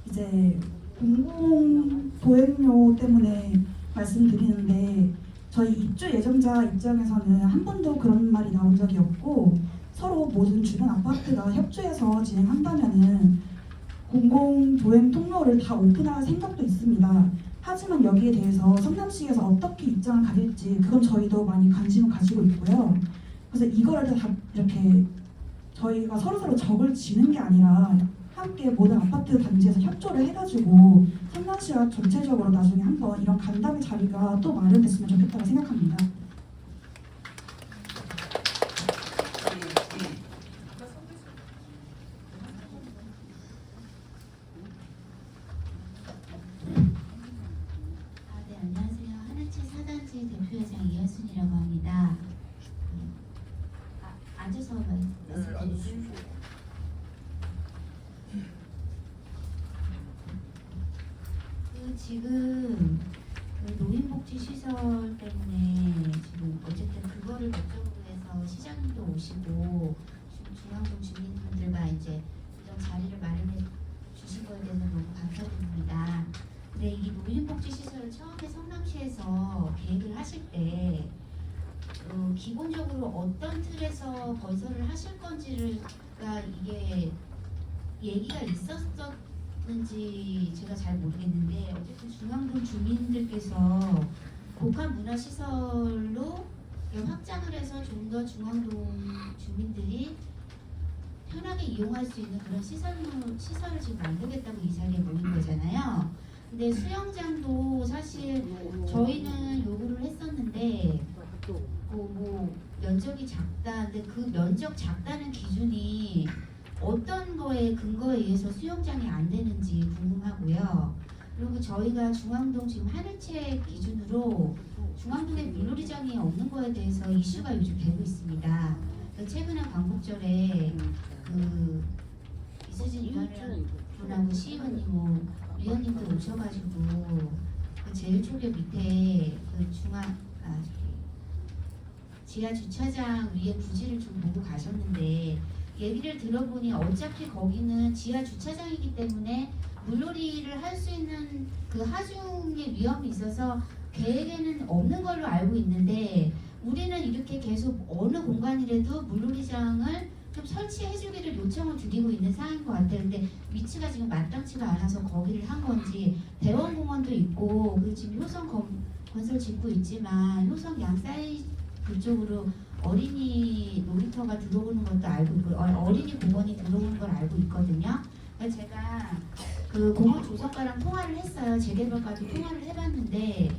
이제 공공 보행료 때문에 말씀드리는데 저희 입주 예정자 입장에서는 한 번도 그런 말이 나온 적이 없고, 서로 모든 주변 아파트가 협조해서 진행한다면은 공공 보행 통로를 다 오픈할 생각도 있습니다. 하지만 여기에 대해서 성남시에서 어떻게 입장을 가질지 그건 저희도 많이 관심을 가지고 있고요. 그래서 이거를 다 이렇게 저희가 서로 적을 지는 게 아니라 함께 모든 아파트 단지에서 협조를 해가지고 성남시와 전체적으로 나중에 한번 이런 간담회 자리가 또 마련됐으면 좋겠다고 생각합니다. 네, 안녕하세요. 하늘채 4단지 대표회장 이현순이라고 합니다. 앉아서 말씀드릴게요. 지금 그 노인복지시설 때문에 지금 어쨌든 그거를 목적으로 해서 시장님도 오시고 중앙동 주민분들과 이제 이런 자리를 마련해 주신 거에 대해서 너무 감사드립니다. 근데 이 노인복지시설을 처음에 성남시에서 계획을 하실 때 기본적으로 어떤 틀에서 건설을 하실 건지가 이게 얘기가 있었는지 제가 잘 모르겠는데, 어쨌든 중앙동 주민들께서 복합 문화시설로 확장을 해서 좀 더 중앙동 주민들이 편하게 이용할 수 있는 그런 시설을 지금 만들겠다고 이 자리에 모인 거잖아요. 근데 수영장도 사실 저희는 요구를 했었는데 뭐 면적이 작다. 근데 그 면적 작다는 기준이 어떤 거에 근거에 의해서 수영장이 안 되는지 궁금하고요. 그리고 저희가 중앙동 지금 하늘채 기준으로 중앙동에 물놀이장이 없는 거에 대해서 이슈가 요즘 되고 있습니다. 최근에 광복절에 그 이수진 위원하고 시의원님, 위원님도 오셔가지고 그 제일 초교 밑에 그 지하 주차장 위에 부지를 좀 보고 가셨는데, 얘기를 들어보니 어차피 거기는 지하 주차장이기 때문에 물놀이를 할 수 있는 그 하중의 위험이 있어서 계획에는 없는 걸로 알고 있는데, 우리는 이렇게 계속 어느 공간이라도 물놀이장을 좀 설치해주기를 요청을 드리고 있는 상황인 것 같아요. 근데 위치가 지금 마땅치가 않아서 거기를 한 건지, 대원공원도 있고 그리고 지금 효성 건설 짓고 있지만 효성 양사이 그쪽으로 어린이 놀이터가 들어오는 것도 알고 있고 어린이 공원이 들어오는 걸 알고 있거든요. 그러니까 제가 그 공원 조성과랑 통화를 했어요. 재개발까지 통화를 해봤는데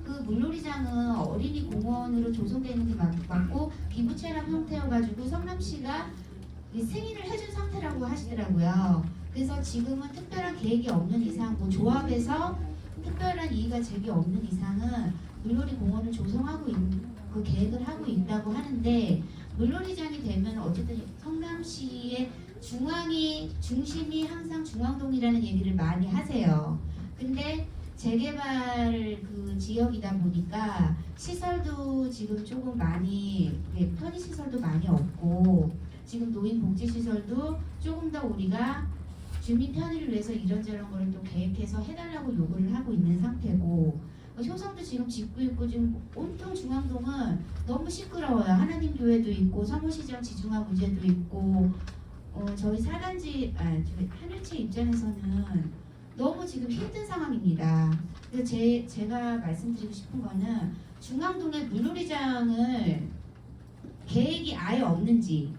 그 물놀이장은 어린이 공원으로 조성되는 게 맞고 기부채납 형태여가지고 성남시가 승인을 해준 상태라고 하시더라고요. 그래서 지금은 특별한 계획이 없는 이상, 뭐 조합에서 특별한 이의가 제기 없는 이상은 물놀이 공원을 조성하고 있는 그 계획을 하고 있다고 하는데, 물놀이장이 되면 어쨌든 성남시의 중심이 항상 중앙동이라는 얘기를 많이 하세요. 근데 재개발 그 지역이다 보니까 시설도 지금 조금 많이 편의시설도 많이 없고, 지금 노인복지시설도 조금 더 우리가 주민 편의를 위해서 이런저런 거를 또 계획해서 해달라고 요구를 하고 있는 상태고, 효성도 지금 짓고 있고, 지금 온통 중앙동은 너무 시끄러워요. 하나님 교회도 있고 성모시장 지중화 문제도 있고, 저희 4단지 저희 하늘채 입장에서는 너무 지금 힘든 상황입니다. 그래서 제가 말씀드리고 싶은 거는 중앙동에 물놀이장을 계획이 아예 없는지,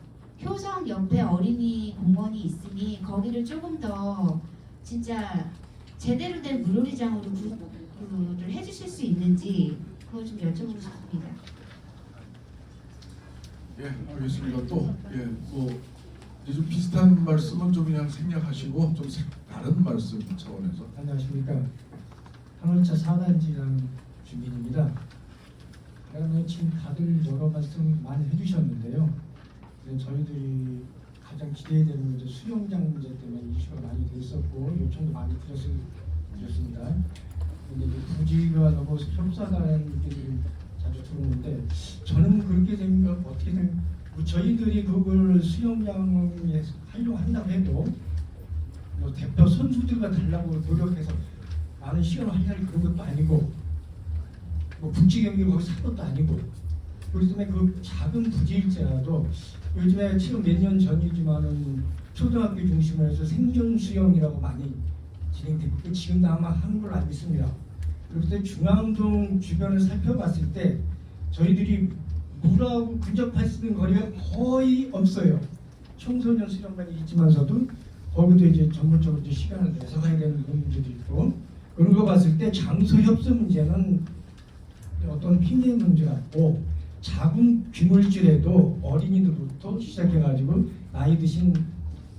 효성 옆에 어린이 공원이 있으니 거기를 조금 더 진짜 제대로 된 물놀이장으로 구를 해주실 수 있는지 그걸 좀 여쭤보고 싶습니다. 예, 알겠습니다. 또 뭐 이제 좀 비슷한 말씀은 좀 그냥 생략하시고 좀 다른 말씀 차원에서. 안녕하십니까. 한월차 4단지라는 주민입니다. 그러면 지금 다들 여러 말씀 많이 해주셨는데요. 저희들이 가장 기대되는 이제 수영장 문제 때문에 이슈가 많이 돼 있었고 요청도 많이 드렸습니다. 근데 이제 부지가 너무 협소하다는 얘기를 자주 들었는데 저는 그렇게 되면 어떻게 되면 저희들이 그걸 수영장에 하려고 한다고 해도 뭐 대표 선수들과 달라고 노력해서 많은 시간을 할애할 그런 것도 아니고 뭐 국지 경기를 거기서 한 것도 아니고 그렇기 때문에 그 작은 부지일지라도 요즘에 지금 몇 년 전이지만은 초등학교 중심으로 해서 생존 수영이라고 많이 진행되고 지금도 아마 하는 걸로 알고 있습니다. 그렇기 때문에 중앙동 주변을 살펴봤을 때 저희들이 물하고 근접할 수 있는 거리가 거의 없어요. 청소년 수련관이 있지만서도 거기도 이제 전문적으로 이제 시간을 내서 가야 되는 그런 문제도 있고 그런 거 봤을 때 장소 협소 문제는 어떤 핑계 문제 같고 작은 규모일지라도 어린이들부터 시작해가지고 나이 드신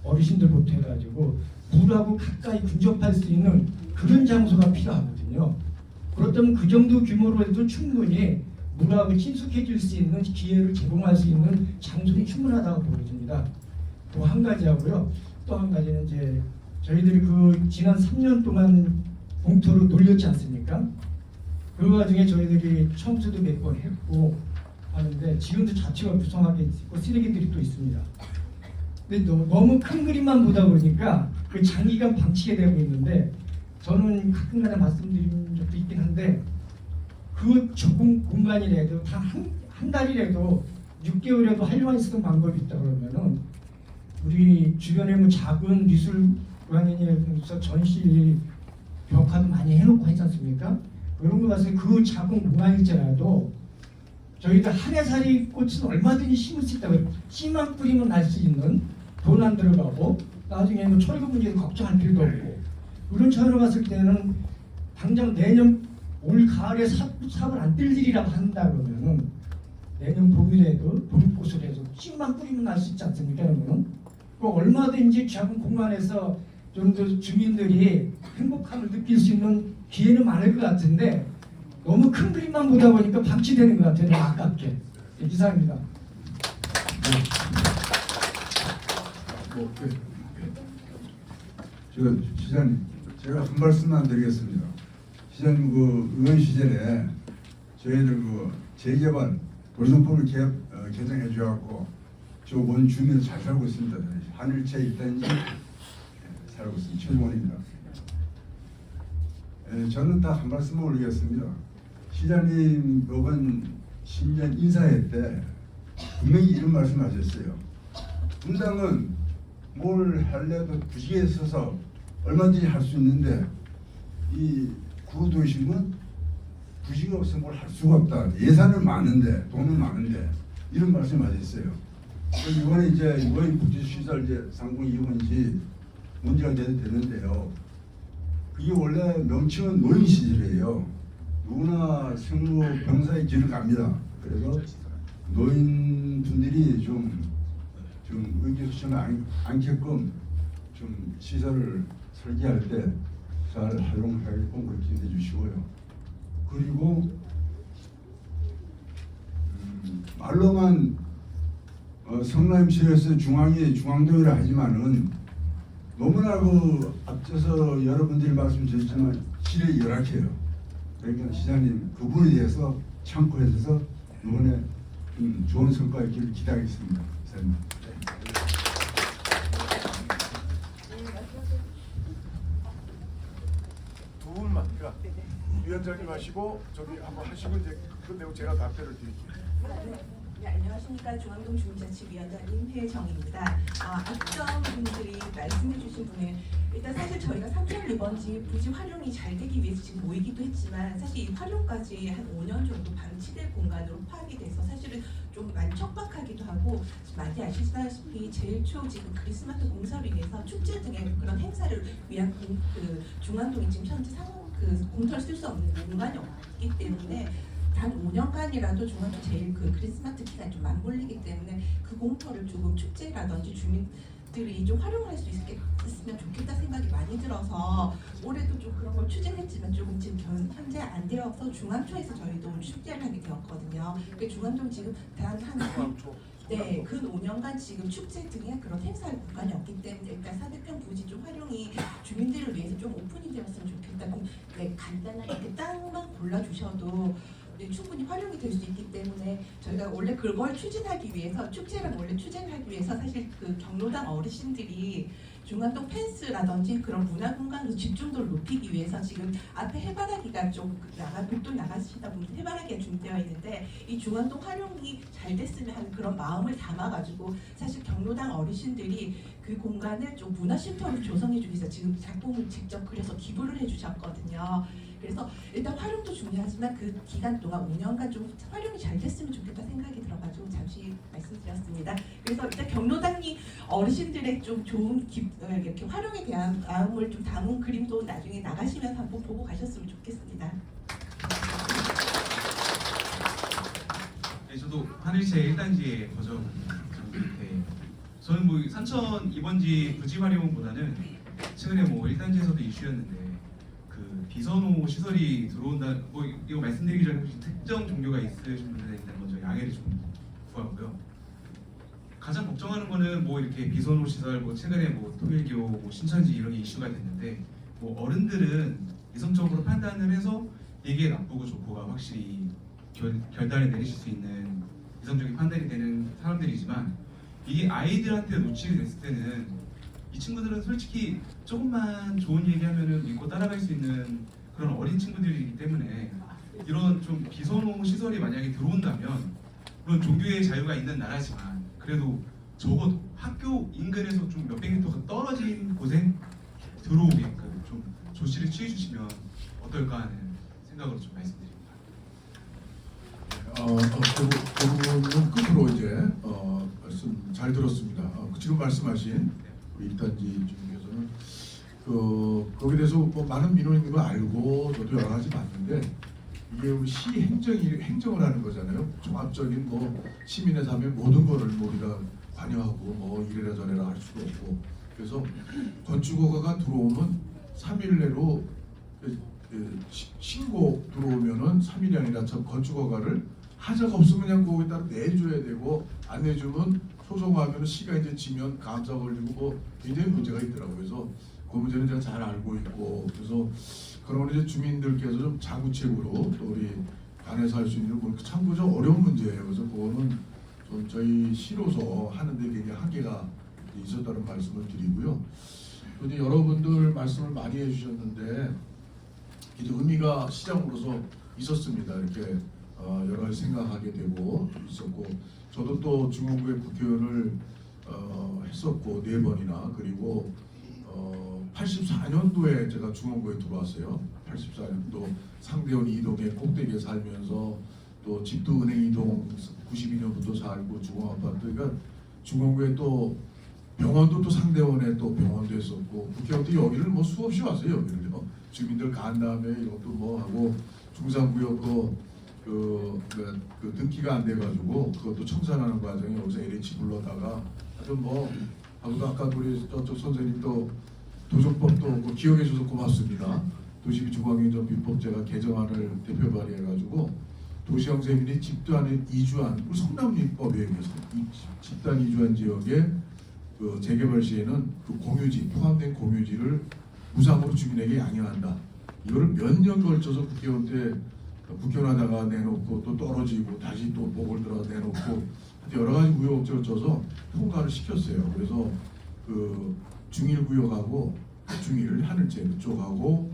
어르신들부터 해가지고 물하고 가까이 근접할 수 있는 그런 장소가 필요하거든요. 그렇다면 그 정도 규모로 해도 충분히 물하고 친숙해질 수 있는 기회를 제공할 수 있는 장소는 충분하다고 보여집니다. 또 한 가지 하고요. 또 한 가지는 이제 저희들이 그 지난 3년 동안 공터로 놀렸지 않습니까? 그 와중에 저희들이 청소도 몇 번 했고 하는데 지금도 자체가 부성하게 있고 쓰레기들이 또 있습니다. 근데 너무 큰 그림만 보다 보니까 그 장기간 방치게 되고 있는데 저는 가끔가다 말씀드린 적도 있긴 한데 그 좁은 공간이라도 다 한 달이라도 6개월에도 활용할 수 있는 방법이 있다 그러면은 우리 주변에 뭐 작은 미술관이나 전시 벽화도 많이 해놓고 하지 않습니까? 그런 거 봐서 그 작은 공간일지라도 저희들 한해살이 꽃은 얼마든지 심을 수 있다고 씨만 뿌리면 날 수 있는 돈 안 들어가고 나중에 뭐 철거 문제도 걱정할 필요도 없고 그런 차원으로 봤을 때는 당장 내년 올 가을에 삽을 안 뜰 일이라고 한다 그러면은 내년 봄이라도 봄꽃을 해서 씨만 뿌리면 날 수 있지 않습니까? 그러면은 얼마든지 작은 공간에서 좀 더 주민들이 행복함을 느낄 수 있는 기회는 많을 것 같은데 너무 큰 그림만 보다 보니까 방치되는 것 같아요. 너무 아깝게. 이상입니다. 시장님, 제가 한 말씀만 드리겠습니다. 시장님 그 의원 시절에 저희들 그 재개발 도시정법을 개정해 줘갖고 저 원 주민들 잘 살고 있습니다. 한일체 일단지 살고 있습니다. 최종원입니다. 저는 딱 한 말씀을 올리겠습니다. 시장님 이번 신년 인사회 때 분명히 이런 말씀하셨어요. 분당은 뭘 할래도 부지에 서서 얼마든지 할 수 있는데 이 구도심은 부지가 없으면 뭘 할 수가 없다. 예산은 많은데 돈은 많은데 이런 말씀하셨어요. 이번에 이제 노인 복지시설 이제 상공 이용인지 문제가 되는데요. 그게 원래 명칭은 노인시설이에요. 누구나 생로 병사의 길을 갑니다. 그래서 노인분들이 좀 의기소침하지 않게끔 좀 시설을 설계할 때 잘 활용하게끔 그렇게 해주시고요. 그리고 말로만 성남시에서 중앙동이라 하지만은 너무나 그 앞서서 여러분들이 말씀드렸지만 실에 열악해요. 그러니까 시장님 그 부분에 대해서 참고해서 이번에 좋은 성과 있기를 기대하겠습니다. 시장님. 두 분만 위원장님 하시고 저기 한번 하시고 이제 끝내고 제가 답변을 드릴게요. 네, 안녕하십니까. 중앙동 주민자치위원장 임혜정입니다. 앞선 분들이 말씀해주신 분은 일단 사실 저희가 3천 리번지 부지 활용이 잘 되기 위해서 지금 모이기도 했지만 사실 이 활용까지 한 5년 정도 방치될 공간으로 파악이 돼서 사실은 좀 많이 척박하기도 하고 많이 아시다시피 제일 초 지금 크리스마스 공사로 인해서 축제 등의 그런 행사를 위한 그 중앙동이 지금 현재 공터를 쓸 수 없는 공간이 없기 때문에 단 5년간이라도 중앙도 제일 그 크리스마스 기간 좀 맞물리기 때문에 그 공터를 조금 축제라든지 주민들이 좀 활용할 수 있으면 좋겠다 생각이 많이 들어서 올해도 좀 그런 걸 추진했지만 조금 지금 현재 안 되어서 중앙초에서 저희도 축제를 하게 되었거든요. 중앙동 지금 단한 네, 근 5년간 지금 축제 등의 그런 행사할 공간이 없기 때문에 일단 400평 부지 좀 활용이 주민들을 위해서 좀 오픈이 되었으면 좋겠다. 네, 간단하게 땅만 골라주셔도 네, 충분히 활용이 될 수 있기 때문에 저희가 원래 그걸 추진하기 위해서 축제를 원래 추진하기 위해서 사실 그 경로당 어르신들이 중앙동 펜스라든지 그런 문화 공간으로 집중도를 높이기 위해서 지금 앞에 해바라기가 좀 복도 나가시다 보면 해바라기가 준비되어 있는데 이 중앙동 활용이 잘 됐으면 하는 그런 마음을 담아가지고 사실 경로당 어르신들이 그 공간을 좀 문화쉼터로 조성해 주기 위해서 지금 작품을 직접 그려서 기부를 해주셨거든요. 그래서 일단 활용도 중요하지만 그 기간 동안 5년간 좀 활용이 잘 됐으면 좋겠다 생각이 들어가지고 잠시 말씀드렸습니다. 그래서 일단 경로당리 어르신들의 좀 좋은 이렇게 활용에 대한 마음을 좀 담은 그림도 나중에 나가시면서 한번 보고 가셨으면 좋겠습니다. 네, 저도 하늘채 1단지의 거점인데 저는 뭐 산천 2번지 부지 활용보다는 최근에 뭐 1단지에서도 이슈였는데 그 비선호 시설이 들어온다 뭐 이거 말씀드리기 전에 혹시 특정 종교가 있으신 분들에 일단 먼저 양해를 좀 구하고요. 가장 걱정하는 거는 뭐 이렇게 비선호 시설 뭐 최근에 뭐 통일교 뭐 신천지 이런 게 이슈가 됐는데 뭐 어른들은 이성적으로 판단을 해서 이게 나쁘고 좋고가 확실히 결단을 내리실 수 있는 이성적인 판단이 되는 사람들이지만 이게 아이들한테 노출이 됐을 때는 이 친구들은 솔직히 조금만 좋은 얘기하면은 믿고 따라갈 수 있는 그런 어린 친구들이기 때문에 이런 좀 비선호 시설이 만약에 들어온다면 물론 종교의 자유가 있는 나라지만 그래도 적어도 학교 인근에서 좀 몇백 미터가 떨어진 곳에 들어오게끔 좀 조치를 취해 주시면 어떨까 하는 생각으로 좀 말씀드립니다. 그 부분은 끝으로 이제 말씀 잘 들었습니다. 지금 말씀하신 우리 1단지 주민께서는 거기에 대해서 뭐 많은 민원이 있는 거 알고 저도 여러 가지 봤는데 이게 우리 시 행정을 하는 거잖아요. 종합적인 뭐 시민의 삶의 모든 거를 뭐 우리가 관여하고 뭐 이래라 저래라 할 수도 없고 그래서 건축허가가 들어오면 3일 내로 신고 들어오면은 3일이 아니라 저 건축허가를 하자가 없으면 그냥 거기다 내줘야 되고 안 내주면 소송하면 시가 이제 지면 감사 걸리고 뭐 굉장히 문제가 있더라고요. 그래서 그 문제는 제가 잘 알고 있고 그래서 그런 이제 주민들께서 좀 자구책으로 또 우리 관에서 할 수 있는 참고 좀 어려운 문제예요. 그래서 그거는 좀 저희 시로서 하는데 굉장히 한계가 있었다는 말씀을 드리고요. 또 이제 여러분들 말씀을 많이 해주셨는데 이제 의미가 시장으로서 있었습니다. 이렇게 여러 가지 생각하게 되고 있었고 저도 또 중원구의 국회의원을 했었고 4번이나 그리고 84년도에 제가 중원구에 들어왔어요. 84년도 상대원 이동의 꼭대기에 살면서 또 집도 은행 이동 92년부터 살고 중원아파트 그러니까 중원구에 또 병원도 또 상대원에 또 병원도 했었고 국회의원도 여기를 뭐 수없이 왔어요. 여기를요. 주민들 간 다음에 이것도 뭐 하고 중산구역도 그 등기가 안 돼가지고 그것도 청산하는 과정에 여기서 LH 불러다가 하여튼 뭐 하고도 아까 우리 저쪽 선생님도 도정법도 뭐 기억해 주셔서 고맙습니다. 도시비 중앙행정 비법 제가 개정안을 대표 발의해가지고 도시형세민이 집단 이주한 우리 성남리법에 의해서 집단 이주한 지역에 그 재개발 시에는 그 공유지 포함된 공유지를 무상으로 주민에게 양해한다. 이거를 몇 년 걸쳐서 국회의원 때 국회의원하다가 내놓고 또 떨어지고 다시 또 목을 들어 내놓고 여러 가지 우여곡절을 쳐서 통과를 시켰어요. 그래서 그 중일구역하고 중일 하늘채 그쪽하고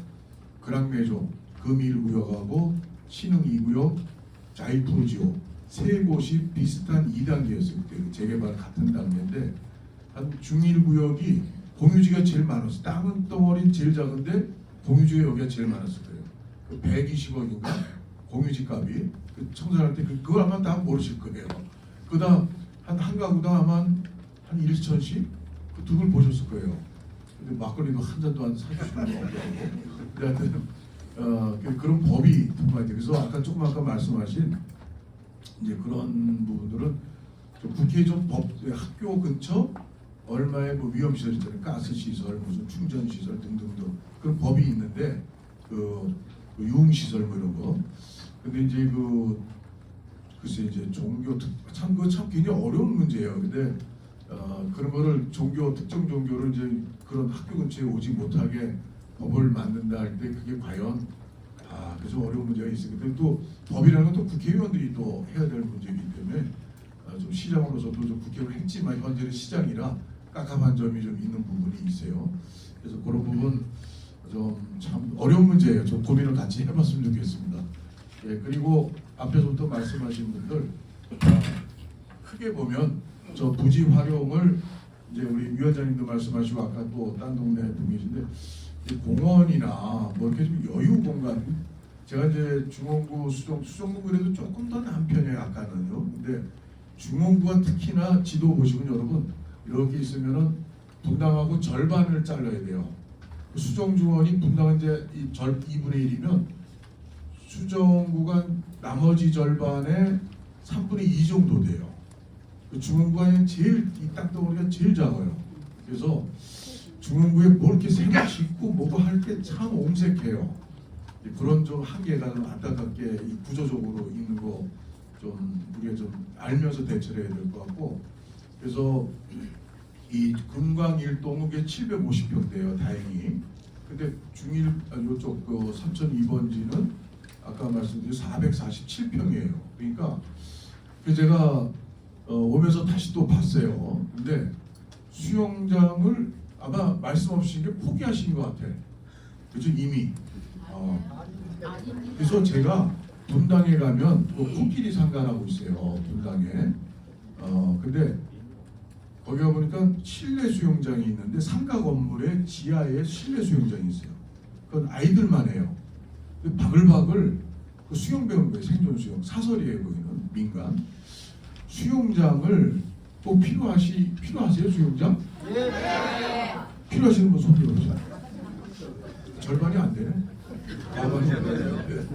그랑매종 금일구역하고 신흥 2구역 자이프루지오 세 곳이 비슷한 2단계였어요. 그때 재개발 같은 단계인데 한 중일구역이 공유지가 제일 많았어요. 땅은 덩어리 제일 작은데 공유지가 여기가 제일 많았을 거예요. 그 120억인가 공유지 값이 그 청소할 때 그걸 아마 다 모르실 거예요. 그다음 한 가구당 아마 한 1,000씩 그 두 분 보셨을 거예요. 근데 막걸리도 한 잔도 안 사주시는 거 없고. 하여튼 그런 법이 통과돼요. 그래서 아까 말씀하신 이제 그런 부분들은 좀 국회 좀 법, 학교 근처 얼마의 뭐 위험 시설 있잖아요. 가스 시설, 무슨 충전 시설 등등등 그런 법이 있는데 그 유흥 시설 뭐 이런 거. 근데 이제 글쎄 이제 종교 참 굉장히 어려운 문제예요. 근데 그런 거를 특정 종교를 이제 그런 학교 근처에 오지 못하게 법을 만든다 할 때 그게 과연 그좀 어려운 문제가 있어요. 근데 또 법이라는 건 또 국회의원들이 또 해야 될 문제이기 때문에 좀 시장으로서도 좀 국회의원 했지만 현재는 시장이라 깝깝한 점이 좀 있는 부분이 있어요. 그래서 그런 부분 좀 참 어려운 문제예요. 좀 고민을 같이 해봤으면 좋겠습니다. 예, 그리고 앞에서부터 말씀하신 분들 크게 보면 저 부지 활용을 이제 우리 위원장님도 말씀하시고 아까 또 딴 동네 분 계신데 공원이나 뭐 이렇게 좀 여유 공간 제가 이제 중원구 수정구 그래도 조금 더 남편이에요. 아까는요. 근데 중원구가 특히나 지도 보시면 여러분 이렇게 있으면은 분당하고 절반을 잘라야 돼요. 수정중원이 분당은 이제 2분의 1이면 수정구가 나머지 절반의 3분의 2 정도 돼요. 중원구가 제일 이 땅덩어리가 제일 작아요. 그래서 중원구에 뭐 이렇게 새로 짓고 뭐고 할 때 참 옹색해요. 그런 좀 한계가 좀 안타깝게 이 구조적으로 있는 거 좀 우리가 좀 알면서 대처를 해야 될 것 같고 그래서 이 금강 일동은 750평대예요. 다행히. 근데 중일 이쪽 그 3002번지는 아까 말씀드린 447평이에요. 그러니까 제가 오면서 다시 또 봤어요. 근데 수영장을 아마 말씀 없으신 게 포기하신 것 같아. 그죠 이미. 그래서 제가 분당에 가면 코끼리 상가라고 있어요. 분당에. 근데 거기 가보니까 실내 수영장이 있는데 상가 건물의 지하에 실내 수영장이 있어요. 그건 아이들만 해요. 바글바글 그 수영 배우는 거예요. 생존 수영. 사설이에요. 거기는 민간. 수영장을 꼭 필요하세요? 수영장? 네. 필요하시는 분 손 들어보세요. 절반이 안 되네. 과반이 안 되네.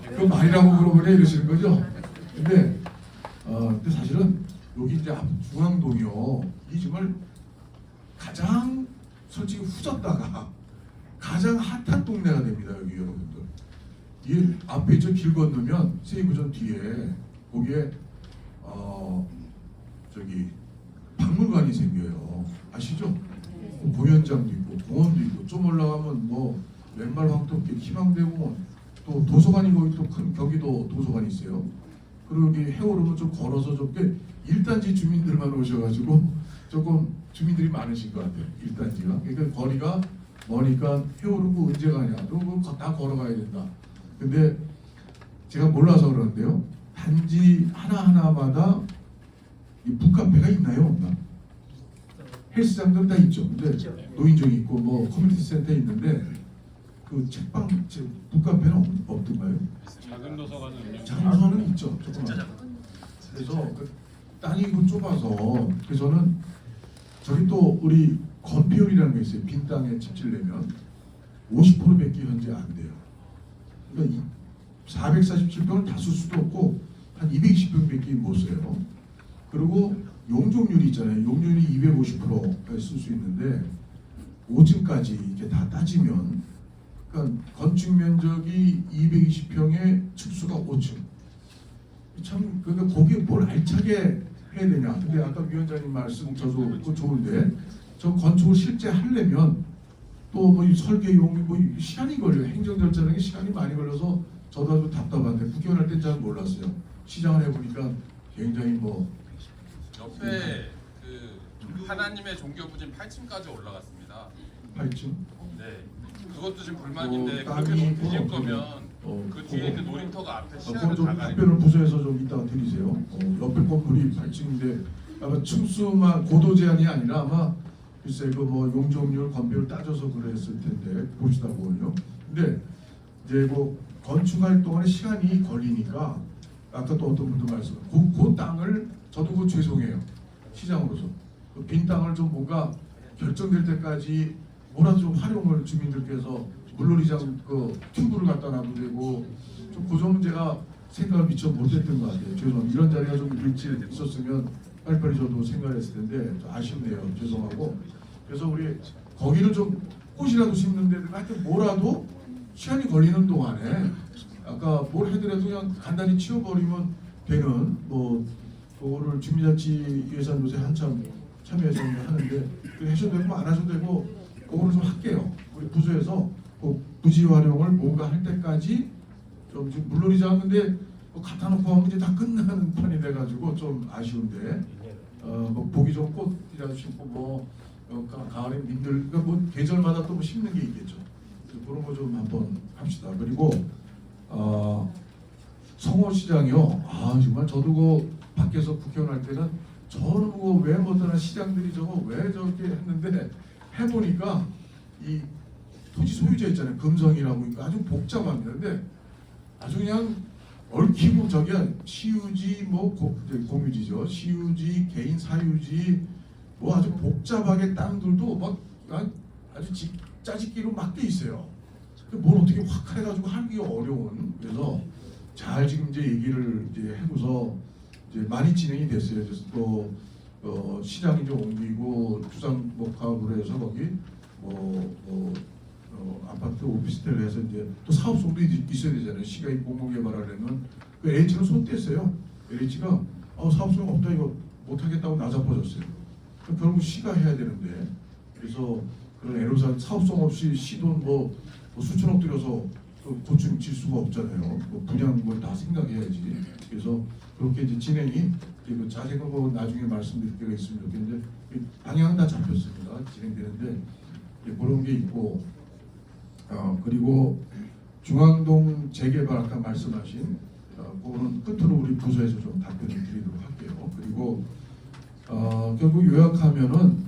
그거 말이라고 물어보냐 이러시는 거죠? 근데 사실은 여기 이제 중앙동이요. 이 정말 가장 솔직히 후졌다가 가장 핫한 동네가 됩니다. 여기 여러분들. 이 앞에 저 길 건너면 세이브전 뒤에 거기에 저기 박물관이 생겨요. 아시죠? 공연장도 있고 공원도 있고 좀 올라가면 뭐 왼발 황토길 희망대공원 또 도서관이 거기 또 큰 경기도 도서관이 있어요. 그리고 여기 해오르면 좀 걸어서 좀 1단지 주민들만 오셔가지고 조금 주민들이 많으신 것 같아요. 1단지가. 그러니까 거리가 머니까 해오르고 언제 가냐. 그럼 다 걸어가야 된다. 근데 제가 몰라서 그러는데요. 단지 하나하나마다 이 북카페가 있나요? 없나? 헬스장들은 다 있죠. 근데 노인정이 있고 뭐 커뮤니티 센터 있는데 그 책방 북카페는 없던가요? 작은 도서관은 작은 도서관은 있죠. 조금만. 그래서 땅이 좁아서 그래서 저는 저기 또 우리 건폐율이라는 게 있어요. 빈 땅에 집 지으려면 50%밖에 현재 안 돼요. 그러니까 447평을 다 쓸 수도 없고 한 220평밖에 못 써요. 그리고 용적률이 있잖아요. 용적률이 250%까지 쓸 수 있는데 5층까지 이렇게 다 따지면 그러니까 건축 면적이 220평에 측수가 5층. 참 그러니까 거기에 뭘 알차게 해야 되냐. 근데 아까 위원장님 말씀 저도 좋은데 저 건축을 실제 하려면 또 뭐 설계용이 뭐 시간이 걸려요. 행정 절차라는 게 시간이 많이 걸려서 저도 아주 답답한데 국회의원 할 땐 잘 몰랐어요. 시장을 해보니까 굉장히 뭐 옆에 그 하나님의 종교부진 8층까지 올라갔습니다. 8층? 네. 그것도 지금 불만인데 땅이 그렇게 뭐 빌릴 어떻게- 거면 그 뒤에 있는 놀이터가 앞에 그건 시야를 좀 다 가리고 답변을 부서에서 좀 이따가 드리세요. 옆에 건물이 8층인데 아마 층수만 고도 제한이 아니라 아마 글쎄 그 뭐 용적률 건비율 따져서 그랬을 텐데 보시다 보면요. 근데 이제 뭐 건축할 동안에 시간이 걸리니까 아까 또 어떤 분도 말씀하셨고 그 땅을 저도 그거 죄송해요. 시장으로서 그 빈 땅을 좀 뭔가 결정될 때까지 뭐라도 좀 활용을 주민들께서 물놀이장 그 튜브를 갖다 놔도 되고 좀 그 점은 제가 생각을 미처 못했던 것 같아요. 죄송합니다. 이런 자리가 좀 일찍 있었으면 빨리빨리 저도 생각을 했을 텐데 좀 아쉽네요. 죄송하고. 그래서 우리 거기는 좀 꽃이라도 심는데 하여튼 뭐라도 시간이 걸리는 동안에 아까 뭘 해더라도 그냥 간단히 치워버리면 되는 뭐 그거를 주민자치 예산 요새 한참 참여해서 하는데 하셔도 되고 안 하셔도 되고 그거를 좀 할게요. 우리 부서에서 그 부지 활용을 뭔가 할 때까지 좀 지금 물놀이장 근데 뭐 갖다 놓고 하면 이제 다 끝나는 판이 돼가지고 좀 아쉬운데 뭐 보기 좋은 꽃이라도 심고 뭐 가을에 민들 그러니까 뭐 계절마다 또 뭐 심는 게 있겠죠. 그래서 그런 거 좀 한번 합시다. 그리고 성호시장이요. 아 정말 저도 그 밖에서 국회의원 할 때는 저는 왜 못하는 시장들이 저거 왜 저렇게 했는데 해보니까 이 토지 소유자 있잖아요. 금성이라고 그러니까 아주 복잡합니다. 근데 아주 그냥 얽히고 저기야 시유지 뭐 공유지죠. 시유지 개인 사유지 뭐 아주 복잡하게 땅들도 막 아주 짜집기로 막 돼 있어요. 뭘 어떻게 확 해가지고 하기 어려운 그래서 잘 지금 이제 얘기를 이제 해고서 이제 많이 진행이 됐어요. 그래서 또 시장 이제 옮기고 주상복합으로 해서 거기 아파트 오피스텔 해서 이제 또 사업성도 있어야 되잖아요. 시가 공공개발하려면 그 LH는 손 뗐어요. LH가 사업성 없다 이거 못하겠다고 나자빠졌어요. 결국 시가 해야 되는데 그래서 그런 애로사항 사업성 없이 시돈 뭐 수천억 들여서 고충 질 수가 없잖아요. 분양 걸 다 생각해야지. 그래서 그렇게 이제 진행이 자세가 뭐 나중에 말씀드릴 때가 있으면 좋겠는데 방향은 다 잡혔습니다. 진행되는데 그런 게 있고 그리고 중앙동 재개발 아까 말씀하신 그거는 끝으로 우리 부서에서 좀 답변을 드리도록 할게요. 그리고 결국 요약하면은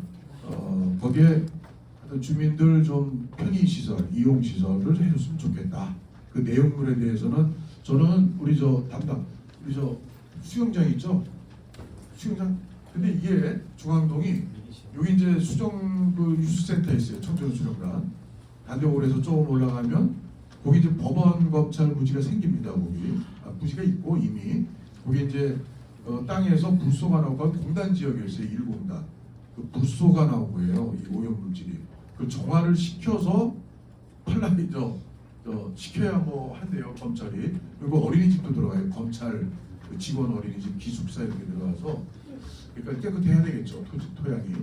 거기에 주민들 좀 편의 시설, 이용 시설을 해줬으면 좋겠다. 그 내용물에 대해서는 저는 우리 수영장 있죠? 수영장. 근데 이게 중앙동이 여기 이제 수정 그 유수센터 있어요. 청소년 수련관. 단대홀에서 조금 올라가면 거기 이제 법원 검찰 부지가 생깁니다. 거기 부지가 있고 이미 거기 이제 땅에서 불소가 나오고 공단 지역이었어요. 1공단. 그 불소가 나오고요. 이 오염물질이. 그 정화를 시켜서 시켜야 뭐 한대요 검찰이. 그리고 어린이집도 들어가요. 검찰 그 직원 어린이집 기숙사 이렇게 들어가서 그러니까 깨끗해야 되겠죠. 토양이.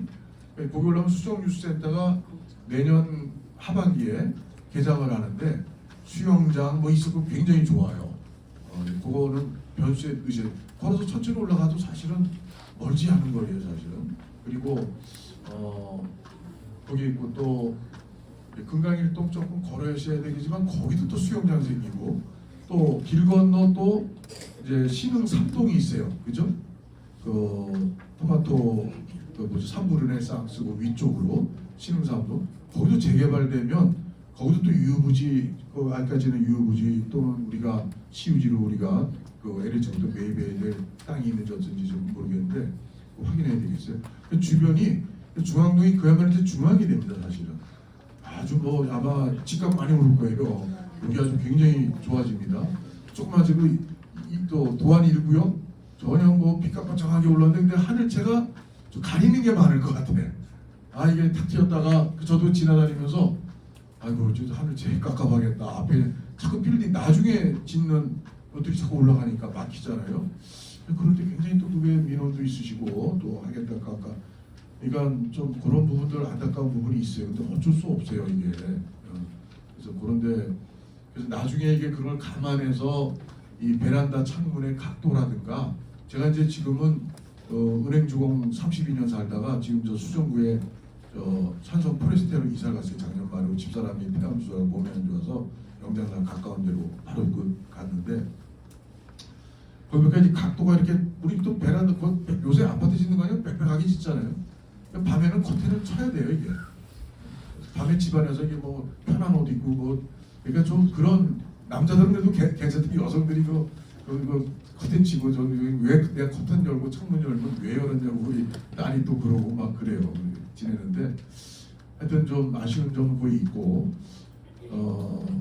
거기 올라면 수정유수센터가 내년 하반기에 개장을 하는데 수영장 뭐 있었고 굉장히 좋아요. 그거는 변수에 의지 걸어서 천천히 올라가도 사실은 멀지 않은 거리예요 사실은. 그리고 거기 있고 또 금강일동 조금 걸어야셔야 되겠지만 거기도 또 수영장 생기고 또 길 건너 또 이제 신흥 3동이 있어요. 그죠? 그 토마토 삼부르네상스고 위쪽으로 신흥 3동 거기도 재개발되면 거기도 또 유휴부지 그 안까지는 유휴부지 또는 우리가 시유지로 우리가 그 LH부터 매입해야 될 땅이 있는지 어쩐지 좀 모르겠는데 확인해야 되겠어요. 그 주변이 중앙동이 그야말로 이제 중앙이 됩니다 사실은. 아주 뭐 아마 집값 많이 오를 거예요. 여기 아주 굉장히 좋아집니다. 조금만 지금 또 도안 1구역 전혀 뭐 빛값 반짝하게 올랐는데 근데 하늘채가 좀 가리는 게 많을 것 같아. 이게 탁 튀었다가 저도 지나다니면서 아이고 저 하늘채 깝깝하겠다. 앞에 자꾸 빌딩 나중에 짓는 것들이 자꾸 올라가니까 막히잖아요. 그럴 때 굉장히 또 그게 민원도 있으시고 또 하겠다 깎아. 그러니까 좀 그런 부분들 안타까운 부분이 있어요. 근데 어쩔 수 없어요 이게. 그래서 그런데 그래서 나중에 이게 그걸 감안해서 이 베란다 창문의 각도라든가 제가 이제 지금은 은행주공 32년 살다가 지금 저 수정구에 산성 포레스테로 이사 갔어요. 작년 말에 집사람이 폐암수가 몸이 안 좋아서 영장산 가까운 데로 바로 갔는데 거기까지 각도가 이렇게 우리 또 베란다 요새 아파트 짓는 거 아니에요? 빽빽하게 짓잖아요. 밤에는 커튼을 쳐야 돼요 이게. 밤에 집안에서 이게 뭐 편한 옷 입고 뭐 그러니까 좀 그런 남자들은 그래도 괜찮은데 여성들이 그 커튼 치고 왜 내가 커튼 열고 창문 열면 왜 열었냐고 우리 딸이 또 그러고 막 그래요. 지내는데 하여튼 좀 아쉬운 점은 거의 있고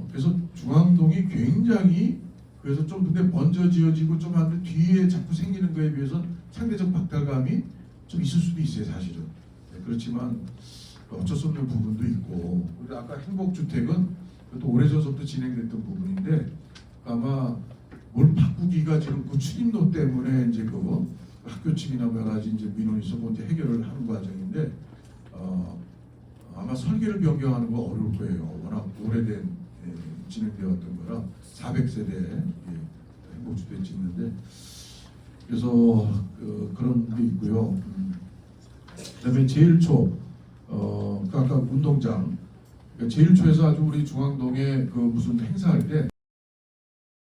그래서 중앙동이 굉장히 그래서 좀 근데 먼저 지어지고 좀 하는데 뒤에 자꾸 생기는 거에 비해서 상대적 박탈감이 좀 있을 수도 있어요, 사실은. 네, 그렇지만 어쩔 수 없는 부분도 있고, 우리 아까 행복주택은 또 오래전부터 진행됐던 부분인데 아마 뭘 바꾸기가 지금 그 출입로 때문에 이제 그 학교 측이나 여러 가지 이제 민원이 있어서 이제 해결을 하는 과정인데 아마 설계를 변경하는 거 어려울 거예요. 워낙 오래된 진행되었던 거라 400세대 행복주택 짓는데 그래서 그런 게 있고요. 그다음에 제일초 그 아까 운동장 제일초에서 아주 우리 중앙동에 그 무슨 행사할 때